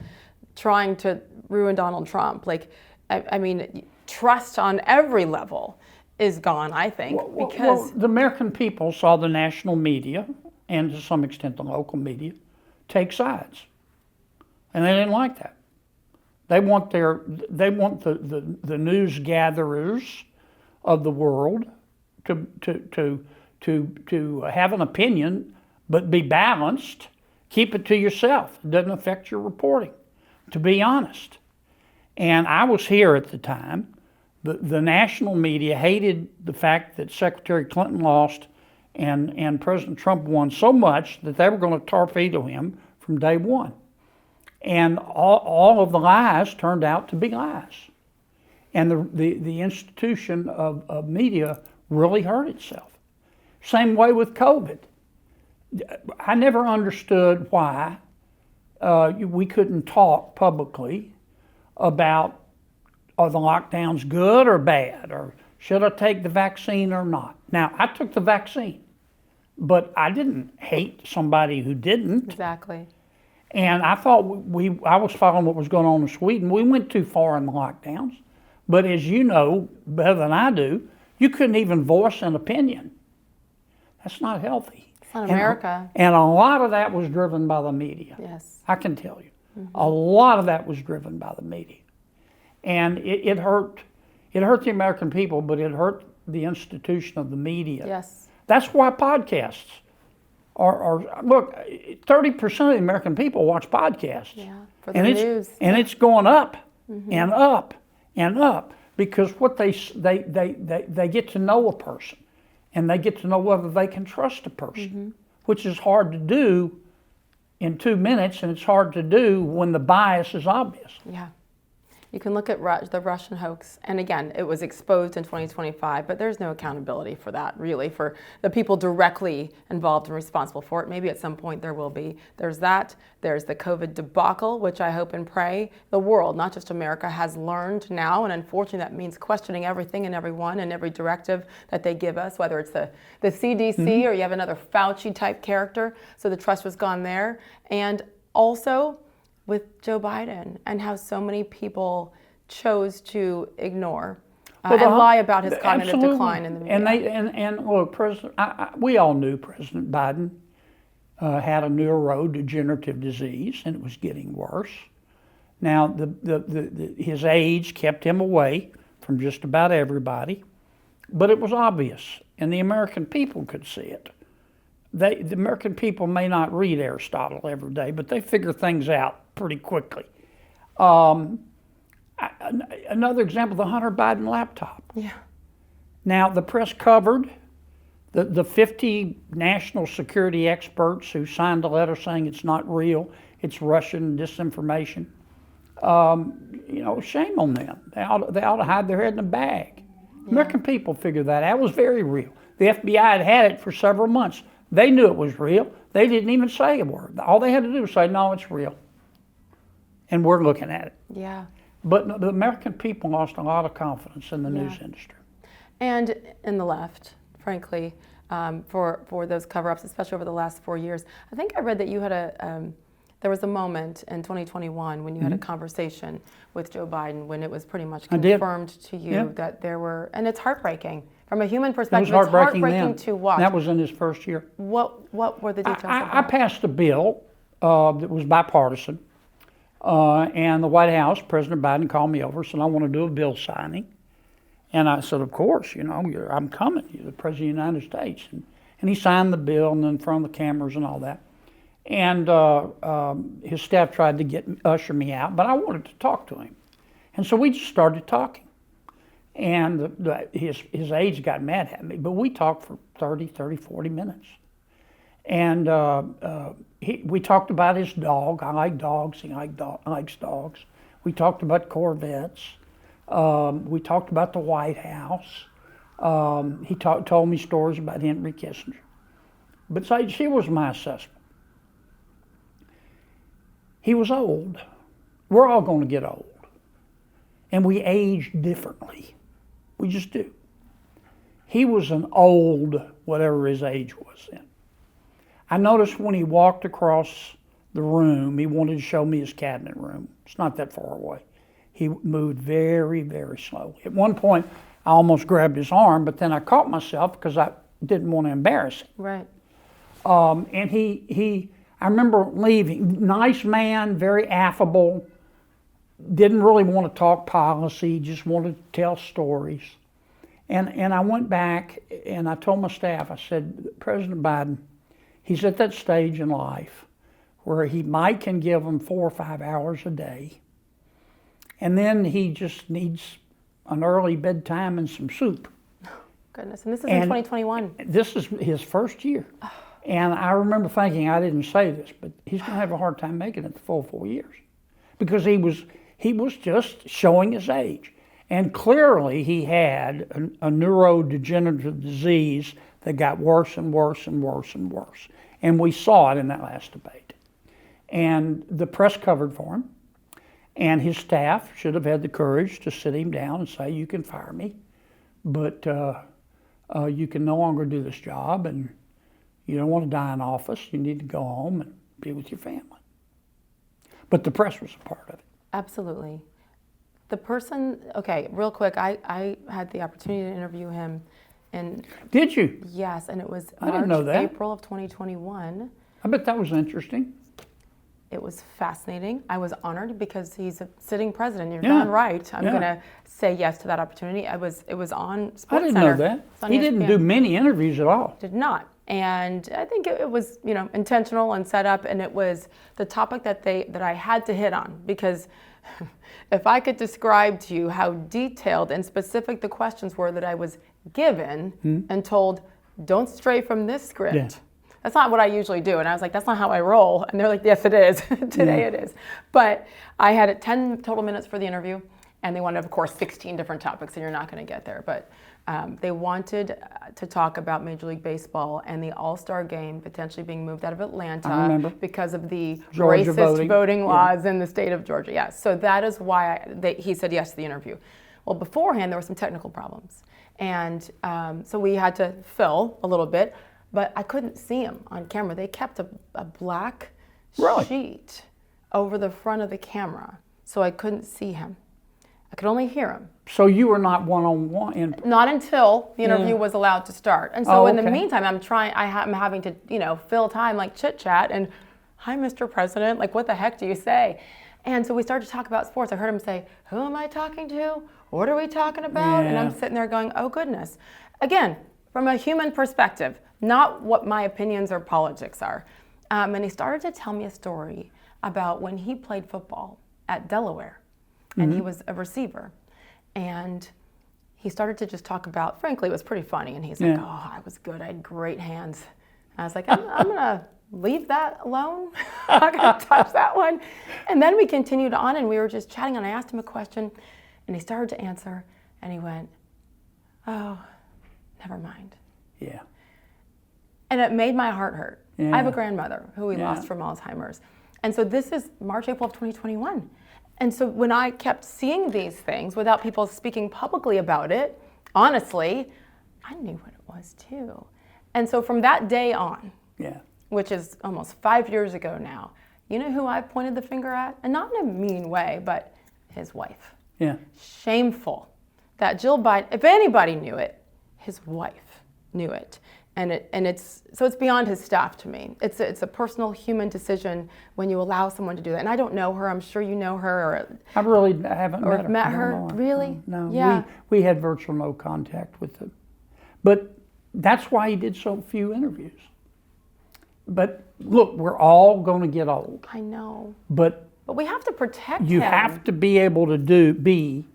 trying to ruin Donald Trump. Like, I mean, trust on every level is gone, I think, because... Well, the American people saw the national media, and to some extent the local media, take sides. And they didn't like that. They want the news gatherers of the world to have an opinion, but be balanced. Keep it to yourself. It doesn't affect your reporting. To be honest. And I was here at the time. The national media hated the fact that Secretary Clinton lost and President Trump won so much that they were going to torpedo him from day one. And all of the lies turned out to be lies. And the institution of media really hurt itself. Same way with COVID. I never understood why we couldn't talk publicly about, are the lockdowns good or bad, or should I take the vaccine or not? Now, I took the vaccine, but I didn't hate somebody who didn't. Exactly. And I thought I was following what was going on in Sweden. We went too far in the lockdowns. But as you know better than I do, you couldn't even voice an opinion. That's not healthy. It's not America. And a lot of that was driven by the media. Yes. I can tell you. A lot of that was driven by the media. And it hurt the American people, but it hurt the institution of the media. Yes. That's why podcasts are look, 30% of the American people watch podcasts. Yeah, for the news. And it's going up and up and up because what they get to know a person and they get to know whether they can trust a person, which is hard to do in 2 minutes, and it's hard to do when the bias is obvious. Yeah. You can look at the Russian hoax, and again, it was exposed in 2025, but there's no accountability for that, really, for the people directly involved and responsible for it. Maybe at some point there will be. There's that. There's the COVID debacle, which I hope and pray the world, not just America, has learned now, and unfortunately that means questioning everything and everyone and every directive that they give us, whether it's the CDC or you have another Fauci-type character, so the trust was gone there. And also, with Joe Biden and how so many people chose to ignore and lie about his cognitive decline in the media. And look, we all knew President Biden had a neurodegenerative disease, and it was getting worse. Now, his age kept him away from just about everybody, but it was obvious, and the American people could see it. the American people may not read Aristotle every day, but they figure things out pretty quickly. Another example, the Hunter Biden laptop. Yeah. Now, the press covered the 50 national security experts who signed a letter saying it's not real, it's Russian disinformation. Shame on them. They ought to hide their head in a bag. Yeah. American people figured that out. It was very real. The FBI had it for several months. They knew it was real. They didn't even say a word. All they had to do was say, no, it's real. And we're looking at it. Yeah. But the American people lost a lot of confidence in the news industry. And in the left, frankly, for those cover-ups, especially over the last 4 years. I think I read that you had there was a moment in 2021 when you had a conversation with Joe Biden when it was pretty much confirmed to you that there were, and it's heartbreaking. From a human perspective, it's heartbreaking to watch. That was in his first year. What were the details of that? I passed a bill that was bipartisan, and the White House, President Biden called me over and said, I want to do a bill signing. And I said, of course, I'm coming. You're the President of the United States. And he signed the bill and in front of the cameras and all that. And his staff tried to usher me out, but I wanted to talk to him. And so we just started talking. And his aides got mad at me, but we talked for 30, 40 minutes. And we talked about his dog. I like dogs. He likes dogs. We talked about Corvettes. We talked about the White House. He told me stories about Henry Kissinger. But Sage, here was my assessment. He was old. We're all going to get old. And we age differently. We just do. He was an old, whatever his age was then. I noticed when he walked across the room, he wanted to show me his cabinet room. It's not that far away. He moved very, very slowly. At one point, I almost grabbed his arm, but then I caught myself because I didn't want to embarrass him. Right. And I remember leaving. Nice man, very affable. Didn't really want to talk policy, just wanted to tell stories. And I went back and I told my staff, I said, President Biden, he's at that stage in life where he can give them 4 or 5 hours a day. And then he just needs an early bedtime and some soup. Goodness, and this is in 2021. This is his first year. And I remember thinking, I didn't say this, but he's going to have a hard time making it the full 4 years. Because he was just showing his age. And clearly he had a neurodegenerative disease that got worse and worse and worse and worse. And we saw it in that last debate. And the press covered for him. And his staff should have had the courage to sit him down and say, you can fire me, but you can no longer do this job, and you don't want to die in office. You need to go home and be with your family. But the press was a part of it. Absolutely. The person, okay, real quick, I had the opportunity to interview him. Did you? Yes, and it was I didn't know that. April of 2021. I bet that was interesting. It was fascinating. I was honored because he's a sitting president. You're darn right. I'm going to say yes to that opportunity. It was on SportsCenter. I didn't know that. He didn't do many interviews at all. Did not. And I think it was, intentional and set up, and it was the topic that I had to hit on, because if I could describe to you how detailed and specific the questions were that I was given and told, don't stray from this script. Yeah. That's not what I usually do. And I was like, that's not how I roll. And they're like, yes, it is. Today it is. But I had 10 total minutes for the interview, and they wanted, of course, 16 different topics, and you're not going to get there. But they wanted to talk about Major League Baseball and the All-Star Game potentially being moved out of Atlanta because of the Georgia racist voting laws in the state of Georgia. Yes. So that is why he said yes to the interview. Well, beforehand, there were some technical problems. And so we had to fill a little bit. But I couldn't see him on camera. They kept a black sheet over the front of the camera, so I couldn't see him. I could only hear him. So you were not one-on-one? Not until the interview was allowed to start. And so in the meantime, I'm having to, fill time like chit-chat and, hi, Mr. President, like, what the heck do you say? And so we started to talk about sports. I heard him say, who am I talking to? What are we talking about? And I'm sitting there going, oh, goodness. Again, from a human perspective, not what my opinions or politics are. And he started to tell me a story about when he played football at Delaware, and he was a receiver. And he started to just talk about, frankly, it was pretty funny. And he's like, oh, I was good. I had great hands. And I was like, I'm going to leave that alone. I'm not going to touch that one. And then we continued on, and we were just chatting, and I asked him a question, and he started to answer, and he went, oh, never mind. Yeah. And it made my heart hurt. Yeah. I have a grandmother who we lost from Alzheimer's. And so this is March, April of 2021. And so when I kept seeing these things without people speaking publicly about it, honestly, I knew what it was too. And so from that day on, which is almost 5 years ago now, you know who I pointed the finger at? And not in a mean way, but his wife. Yeah. Shameful that Jill Biden, if anybody knew it, his wife knew it. And it's beyond his staff to me. It's a personal human decision when you allow someone to do that. And I don't know her. I'm sure you know her. I really haven't met her. Her. Really? No. Yeah. We had virtual no contact with them. But that's why he did so few interviews. But look, we're all going to get old. I know. But we have to protect him. You have to be able to be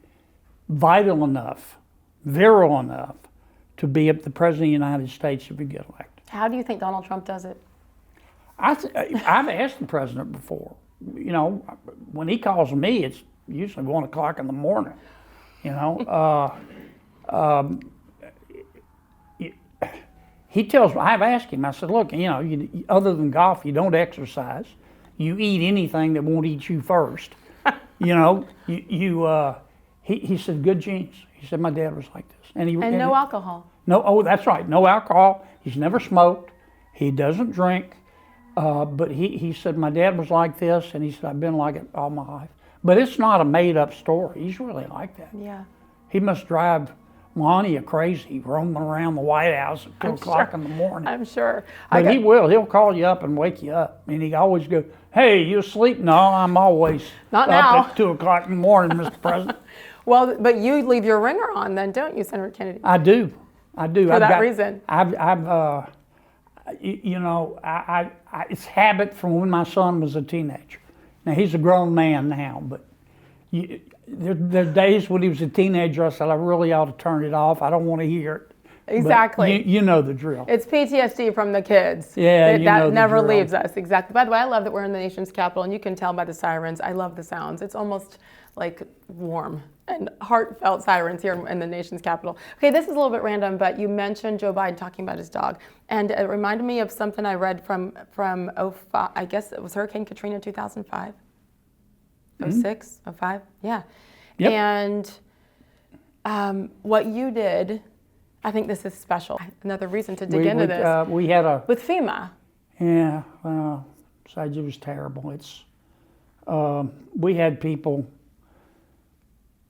vital enough, virile enough, to be the President of the United States if you get elected. How do you think Donald Trump does it? I've asked the President before. You know, when he calls me, it's usually 1 o'clock in the morning. You know, he tells me, I've asked him, I said, look, you know, other than golf, you don't exercise. You eat anything that won't eat you first. You know, he said, good genes. He said, my dad was like this. And no alcohol. No, oh, that's right. No alcohol. He's never smoked. He doesn't drink. But he said, my dad was like this, and he said, I've been like it all my life. But it's not a made-up story. He's really like that. Yeah. He must drive Melania crazy, roaming around the White House at 2 o'clock in the morning. I'm sure. But he will. He'll call you up and wake you up. And he always go, hey, you asleep? No, I'm always not up now. at 2 o'clock in the morning, Mr. President. Well, but you leave your ringer on then, don't you, Senator Kennedy? I do. For that reason. It's habit from when my son was a teenager. Now, he's a grown man now, but there are days when he was a teenager, I said, I really ought to turn it off. I don't want to hear it. Exactly. But you know the drill. It's PTSD from the kids. Yeah, that never leaves us. Exactly. By the way, I love that we're in the nation's capital, and you can tell by the sirens. I love the sounds. It's almost like warm and heartfelt sirens here in the nation's capital. Okay, this is a little bit random, but you mentioned Joe Biden talking about his dog, and it reminded me of something I read from 05, I guess it was Hurricane Katrina 2005, 06, 05, yeah. Yep. And what you did, I think this is special. Another reason to dig into this. We had with FEMA. Yeah, Sage, it was terrible. We had people.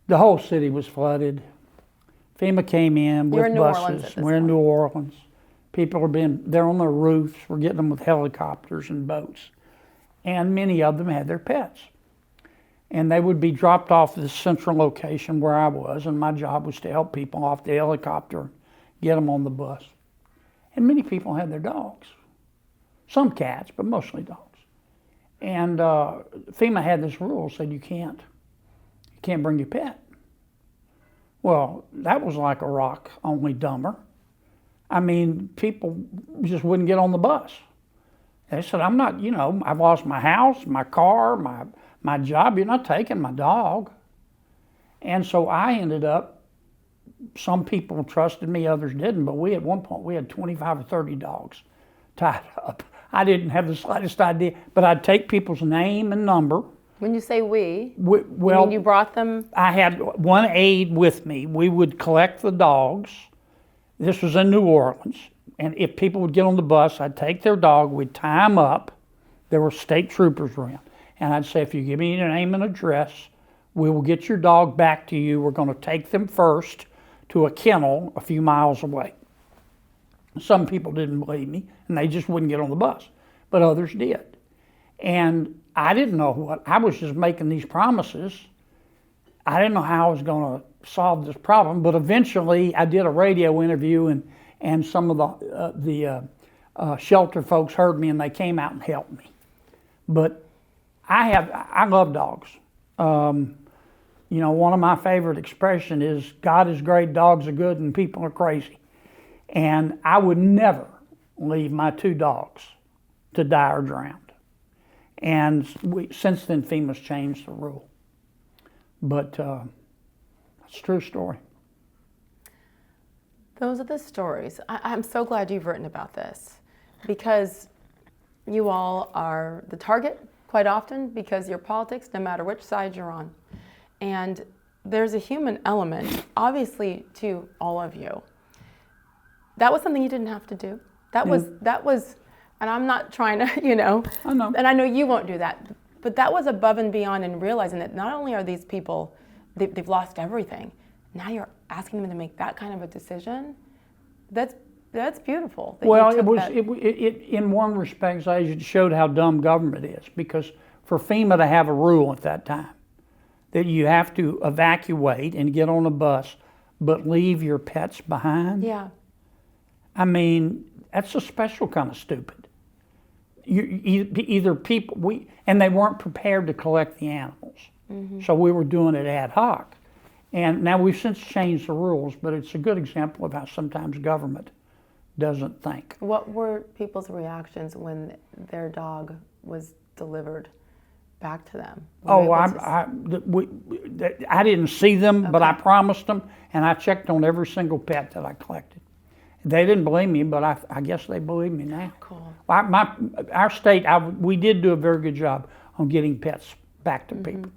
The whole city was flooded. FEMA came in with buses. We're in New Orleans. People they're on their roofs. We're getting them with helicopters and boats. And many of them had their pets. And they would be dropped off at the central location where I was, and my job was to help people off the helicopter, get them on the bus. And many people had their dogs. Some cats, but mostly dogs. And FEMA had this rule, said you can't bring your pet. Well, that was like a rock, only dumber. I mean, people just wouldn't get on the bus. They said, I'm not, I've lost my house, my car, my job. You're not taking my dog. And so I ended up, some people trusted me, others didn't, but at one point we had 25 or 30 dogs tied up. I didn't have the slightest idea, but I'd take people's name and number. When you say well, you mean you brought them? I had one aide with me. We would collect the dogs. This was in New Orleans. And if people would get on the bus, I'd take their dog, we'd tie them up. There were state troopers around. And I'd say, if you give me your name and address, we will get your dog back to you. We're going to take them first to a kennel a few miles away. Some people didn't believe me, and they just wouldn't get on the bus. But others did. And I didn't know what. I was just making these promises. I didn't know how I was going to solve this problem, but eventually I did a radio interview, and some of the shelter folks heard me and they came out and helped me. But I love dogs. You know, one of my favorite expressions is God is great, dogs are good, and people are crazy. And I would never leave my 2 dogs to die or drowned. And since then, FEMA's changed the rule. But it's a true story. Those are the stories. I'm so glad you've written about this, because you all are the target quite often because your politics, no matter which side you're on. And there's a human element, obviously, to all of you. That was something you didn't have to do. That was, and I'm not trying to, you know, I know. And I know you won't do that, but that was above and beyond in realizing that not only are these people, they've lost everything, now you're asking them to make that kind of a decision. That's beautiful. Well, it in one respect, it showed how dumb government is, because for FEMA to have a rule at that time that you have to evacuate and get on a bus, but leave your pets behind. Yeah. I mean, that's a special kind of stupid. Either people, and they weren't prepared to collect the animals. Mm-hmm. So we were doing it ad hoc. And now we've since changed the rules, but it's a good example of how sometimes government doesn't think. What were people's reactions when their dog was delivered back to them? I didn't see them, but I promised them, and I checked on every single pet that I collected. They didn't believe me, but I guess they believe me now. Cool. Our state, we did do a very good job on getting pets back to people.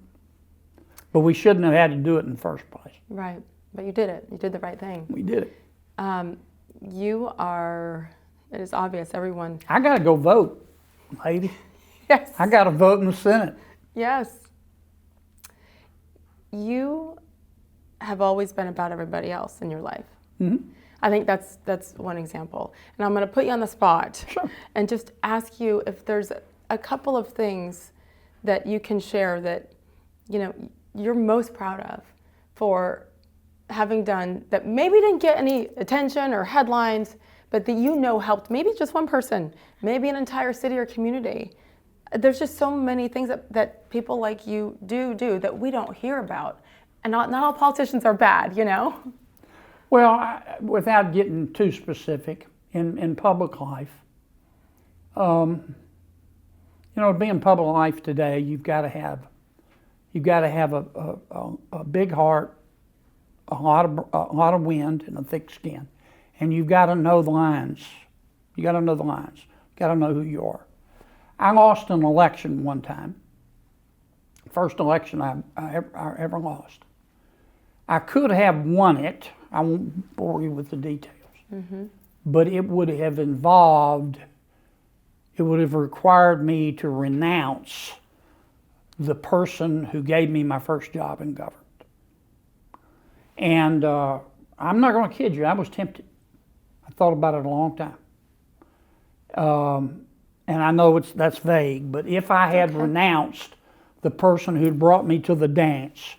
But we shouldn't have had to do it in the first place. Right, but you did it. You did the right thing. We did it. It is obvious, everyone. I got to go vote, lady. Yes. I got to vote in the Senate. Yes. You have always been about everybody else in your life. Mm-hmm. I think that's one example. And I'm going to put you on the spot. Sure. And just ask you if there's a couple of things that you can share that, you know, you're most proud of for having done that maybe didn't get any attention or headlines, but that you know helped maybe just one person, maybe an entire city or community. There's just so many things that people like you do that we don't hear about. And not all politicians are bad, you know? Well, without getting too specific, in public life, you know, to be in public life today, you've got to have a big heart, a lot of wind, and a thick skin, and you've got to know the lines. You got to know the lines. You got to know who you are. I lost an election one time. First election I ever lost. I could have won it. I won't bore you with the details. Mm-hmm. But it would have required me to renounce the person who gave me my first job in government. And I'm not going to kid you, I was tempted. I thought about it a long time. And I know that's vague, but if I had renounced the person who brought me to the dance,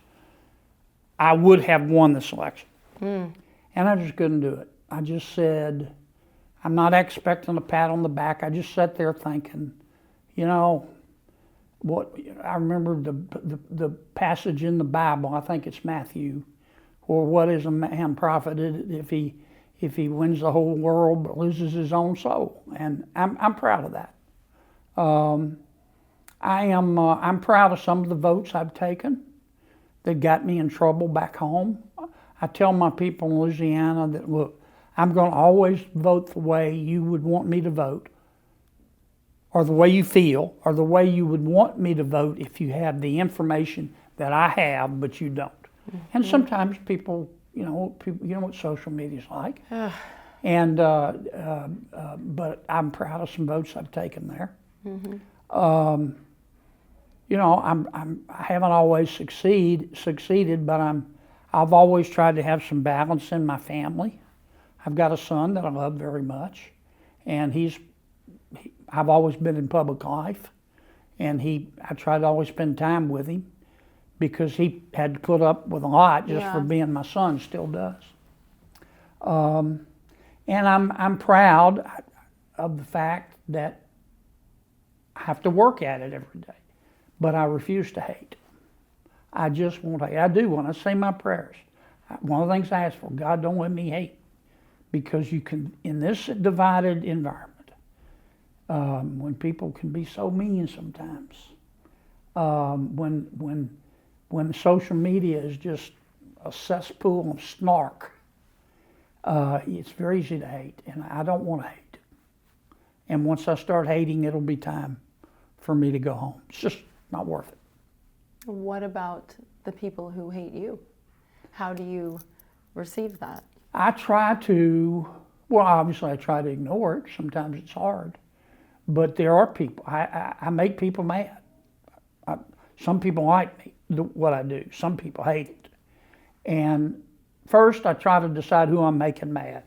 I would have won this election. And I just couldn't do it. I just said, I'm not expecting a pat on the back. I just sat there thinking, you know, I remember the passage in the Bible, I think it's Matthew, or what is a man profited if he wins the whole world but loses his own soul? And I'm proud of that. I'm proud of some of the votes I've taken that got me in trouble back home. I tell my people in Louisiana that, look, I'm going to always vote the way you would want me to vote, or the way you feel, or the way you would want me to vote if you have the information that I have, but you don't. Mm-hmm. And sometimes people, you know what social media's like. And but I'm proud of some votes I've taken there. Mm-hmm. You know, I haven't always succeeded, but I've always tried to have some balance in my family. I've got a son that I love very much, and I've always been in public life, and I try to always spend time with him because he had to put up with a lot just for being my son, still does. And I'm proud of the fact that I have to work at it every day. But I refuse to hate. I just won't hate. I do when I say my prayers. One of the things I ask for, God, don't let me hate. Because you can, in this divided environment, when people can be so mean sometimes, when social media is just a cesspool of snark, it's very easy to hate, and I don't want to hate. And once I start hating, it'll be time for me to go home. It's just not worth it. What about the people who hate you? How do you receive that? I try to, well, obviously I try to ignore it. Sometimes it's hard. But there are people, I make people mad. Some people like me, what I do. Some people hate it. And first I try to decide who I'm making mad.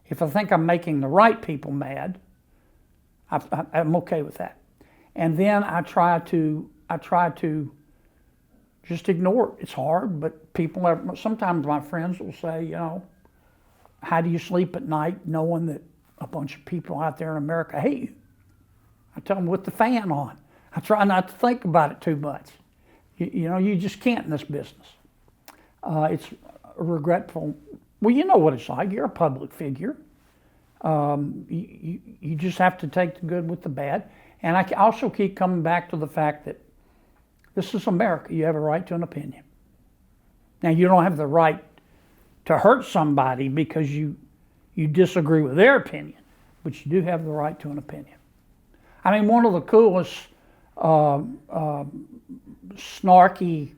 If I think I'm making the right people mad, I'm okay with that. And then I try to just ignore it. It's hard, but sometimes my friends will say, you know, how do you sleep at night knowing that a bunch of people out there in America hate you? I tell them with the fan on. I try not to think about it too much. You know, you just can't in this business. It's regretful. Well, you know what it's like. You're a public figure. You just have to take the good with the bad. And I also keep coming back to the fact that this is America. You have a right to an opinion. Now, you don't have the right to hurt somebody because you disagree with their opinion, but you do have the right to an opinion. I mean, one of the coolest snarky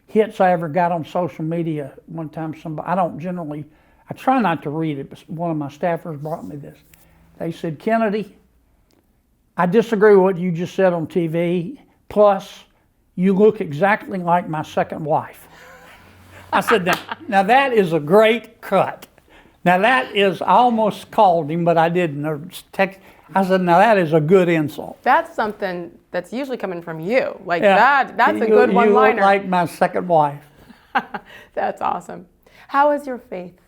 hits I ever got on social media one time, I try not to read it, but one of my staffers brought me this. They said, Kennedy, I disagree with what you just said on TV, plus you look exactly like my second wife. I said, now that is a great cut. Now that is, I almost called him, but I didn't. I said, now that is a good insult. That's something that's usually coming from you. Like that's a good one-liner. You look like my second wife. That's awesome. How has your faith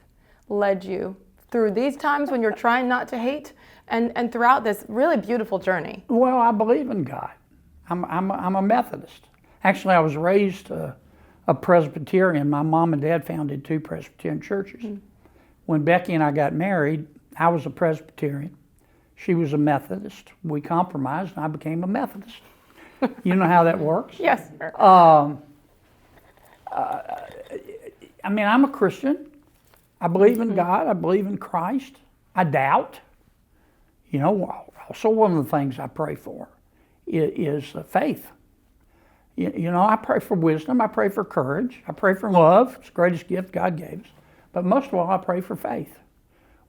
led you through these times when you're trying not to hate and throughout this really beautiful journey? Well, I believe in God. I'm a Methodist. Actually, I was raised a Presbyterian. My mom and dad founded 2 Presbyterian churches. Mm. When Becky and I got married, I was a Presbyterian. She was a Methodist. We compromised, and I became a Methodist. You know how that works? Yes, sir. I mean, I'm a Christian. I believe in God. I believe in Christ. I doubt. You know, also one of the things I pray for is faith. You know, I pray for wisdom. I pray for courage. I pray for love. It's the greatest gift God gave us. But most of all, I pray for faith.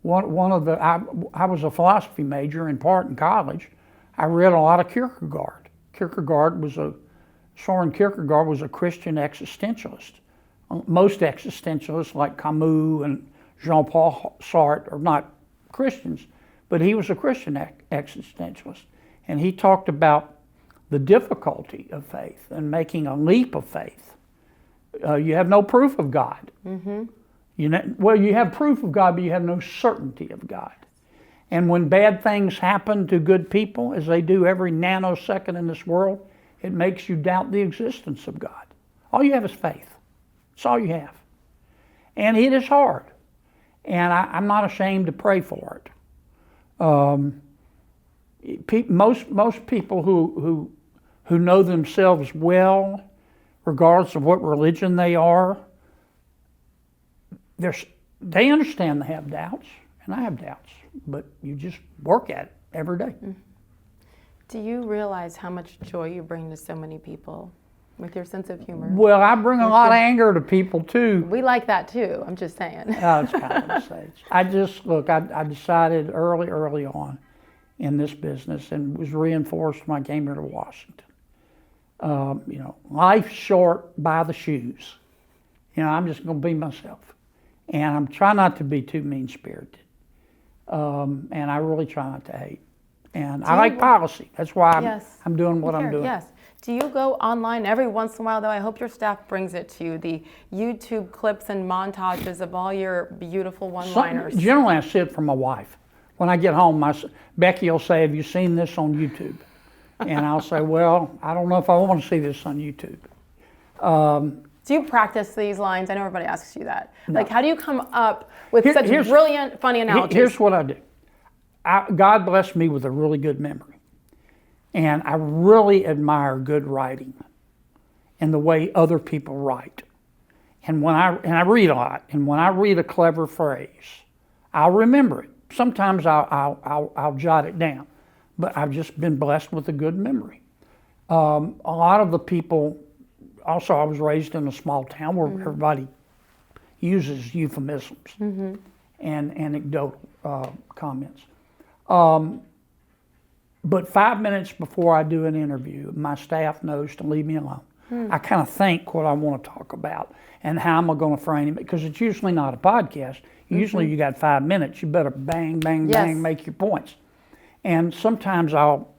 I was a philosophy major in part in college. I read a lot of Kierkegaard. Soren Kierkegaard was a Christian existentialist. Most existentialists like Camus and Jean-Paul Sartre are not Christians, but he was a Christian existentialist. And he talked about the difficulty of faith and making a leap of faith. You have no proof of God. Mm-hmm. You have proof of God, but you have no certainty of God. And when bad things happen to good people, as they do every nanosecond in this world, it makes you doubt the existence of God. All you have is faith. That's all you have. And it is hard. And I'm not ashamed to pray for it. Most people who know themselves well, regardless of what religion they are, they understand they have doubts, and I have doubts, but you just work at it every day. Do you realize how much joy you bring to so many people with your sense of humor? Well, I bring a lot of anger to people too. We like that too, I'm just saying. Oh, it's kind of a mistake. I decided early on in this business, and was reinforced when I came here to Washington. Life's short, buy the shoes. I'm just going to be myself. And I'm trying not to be too mean-spirited. And I really try not to hate. And I like policy. That's why I'm doing what I'm doing. Yes. Do you go online every once in a while, though? I hope your staff brings it to you, the YouTube clips and montages of all your beautiful one-liners. Generally, I see it from my wife. When I get home, Becky will say, have you seen this on YouTube? And I'll say, well, I don't know if I want to see this on YouTube. Do you practice these lines? I know everybody asks you that. No. Like, how do you come up with such brilliant, funny analogies? Here's what I do. God blessed me with a really good memory. And I really admire good writing and the way other people write. And I read a lot. And when I read a clever phrase, I'll remember it. Sometimes I'll jot it down. But I've just been blessed with a good memory. A lot of the people, also I was raised in a small town where everybody uses euphemisms and anecdotal comments. But 5 minutes before I do an interview, my staff knows to leave me alone. I kind of think what I want to talk about and how am I going to frame it, because it's usually not a podcast. Usually you got 5 minutes. You better bang, bang, bang, make your points. And sometimes I'll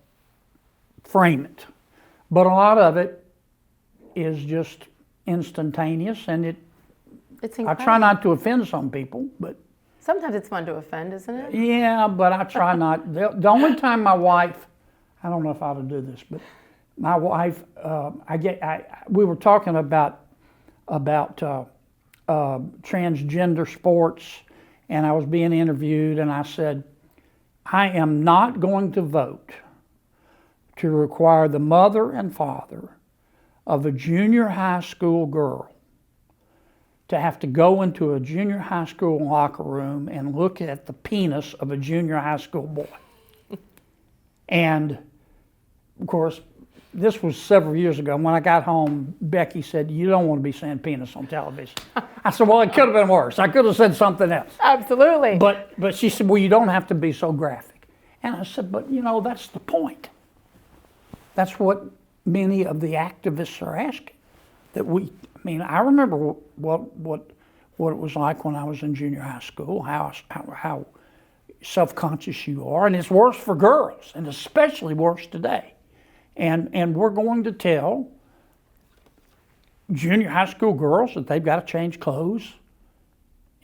frame it. But a lot of it is just instantaneous, and it's I try not to offend some people, but sometimes it's fun to offend, isn't it? yeah, but I try not. The only time my wife, I don't know if I ought to do this, but my wife, we were talking about transgender sports, and I was being interviewed, and I said, I am not going to vote to require the mother and father of a junior high school girl to have to go into a junior high school locker room and look at the penis of a junior high school boy. And of course, this was several years ago. When I got home, Becky said, you don't want to be saying penis on television. I said, well, it could have been worse. I could have said something else. Absolutely. But she said, well, you don't have to be so graphic. And I said, but that's the point. That's what many of the activists are asking. I remember what it was like when I was in junior high school, how self-conscious you are, and it's worse for girls, and especially worse today. And we're going to tell junior high school girls that they've got to change clothes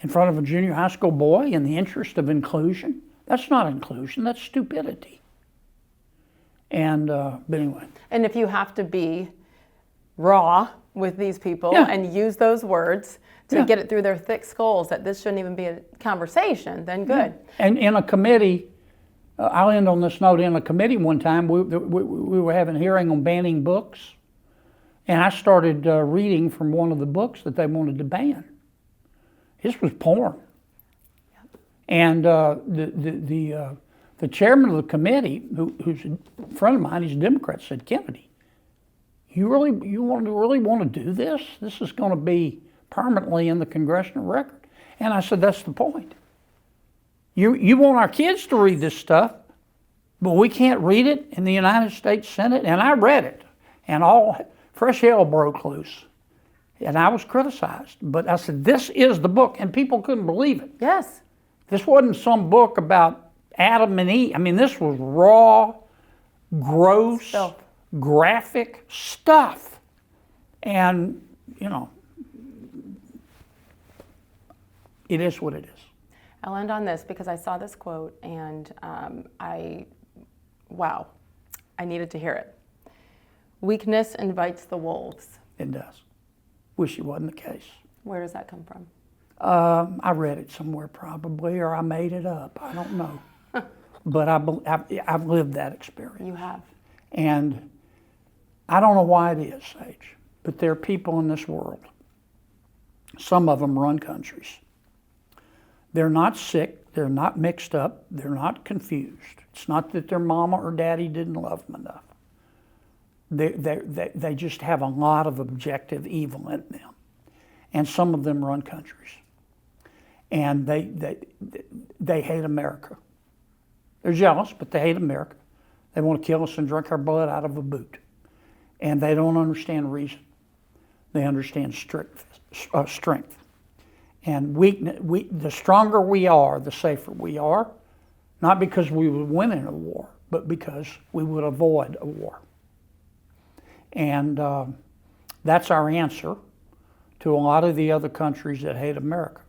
in front of a junior high school boy in the interest of inclusion. That's not inclusion, that's stupidity. And but anyway. And if you have to be raw with these people and use those words to get it through their thick skulls that this shouldn't even be a conversation, then good. And in a committee, I'll end on this note. In a committee one time, we were having a hearing on banning books, and I started reading from one of the books that they wanted to ban. This was porn. And the chairman of the committee, who's a friend of mine, he's a Democrat, said, Kennedy, you really want to do this? This is going to be permanently in the congressional record. And I said, that's the point. You want our kids to read this stuff, but we can't read it in the United States Senate? And I read it, and all fresh hell broke loose. And I was criticized. But I said, this is the book, and people couldn't believe it. Yes. This wasn't some book about Adam and Eve. I mean, this was raw, gross, graphic stuff. And, it is what it is. I'll end on this because I saw this quote and I needed to hear it. Weakness invites the wolves. It does. Wish it wasn't the case. Where does that come from? I read it somewhere probably, or I made it up. I don't know. But I've lived that experience. You have. And I don't know why it is, Sage, but there are people in this world, some of them run countries. They're not sick, they're not mixed up, they're not confused. It's not that their mama or daddy didn't love them enough. They just have a lot of objective evil in them. And some of them run countries. And they hate America. They're jealous, but they hate America. They want to kill us and drink our blood out of a boot. And they don't understand reason. They understand strength. And the stronger we are, the safer we are. Not because we would win in a war, but because we would avoid a war. And that's our answer to a lot of the other countries that hate America.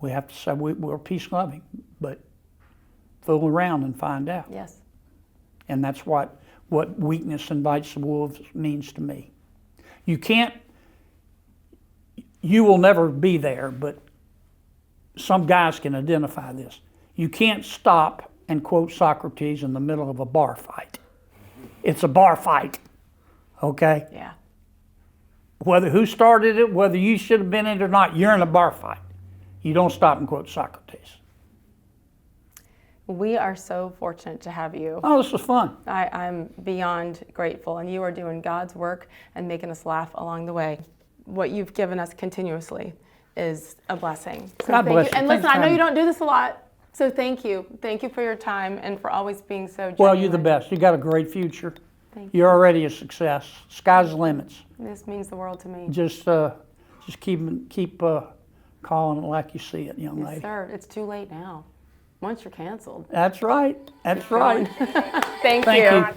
We have to say we're peace-loving, but fool around and find out. Yes. And that's what weakness invites the wolves means to me. You will never be there, but some guys can identify this. You can't stop and quote Socrates in the middle of a bar fight. It's a bar fight, okay? Yeah. Whether who started it, whether you should have been in it or not, you're in a bar fight. You don't stop and quote Socrates. We are so fortunate to have you. Oh, this was fun. I'm beyond grateful, and you are doing God's work and making us laugh along the way. What you've given us continuously is a blessing. So God bless you. And Thanks listen, I know for you don't do this a lot, so thank you. Thank you for your time and for always being so genuine. Well, you're the best. You got a great future. Thank you. You're already a success. Sky's the limits. This means the world to me. Just keep calling it like you see it, young Yes, lady. sir. It's too late now. Once you're canceled. That's right. That's right. Thank Thank you. you.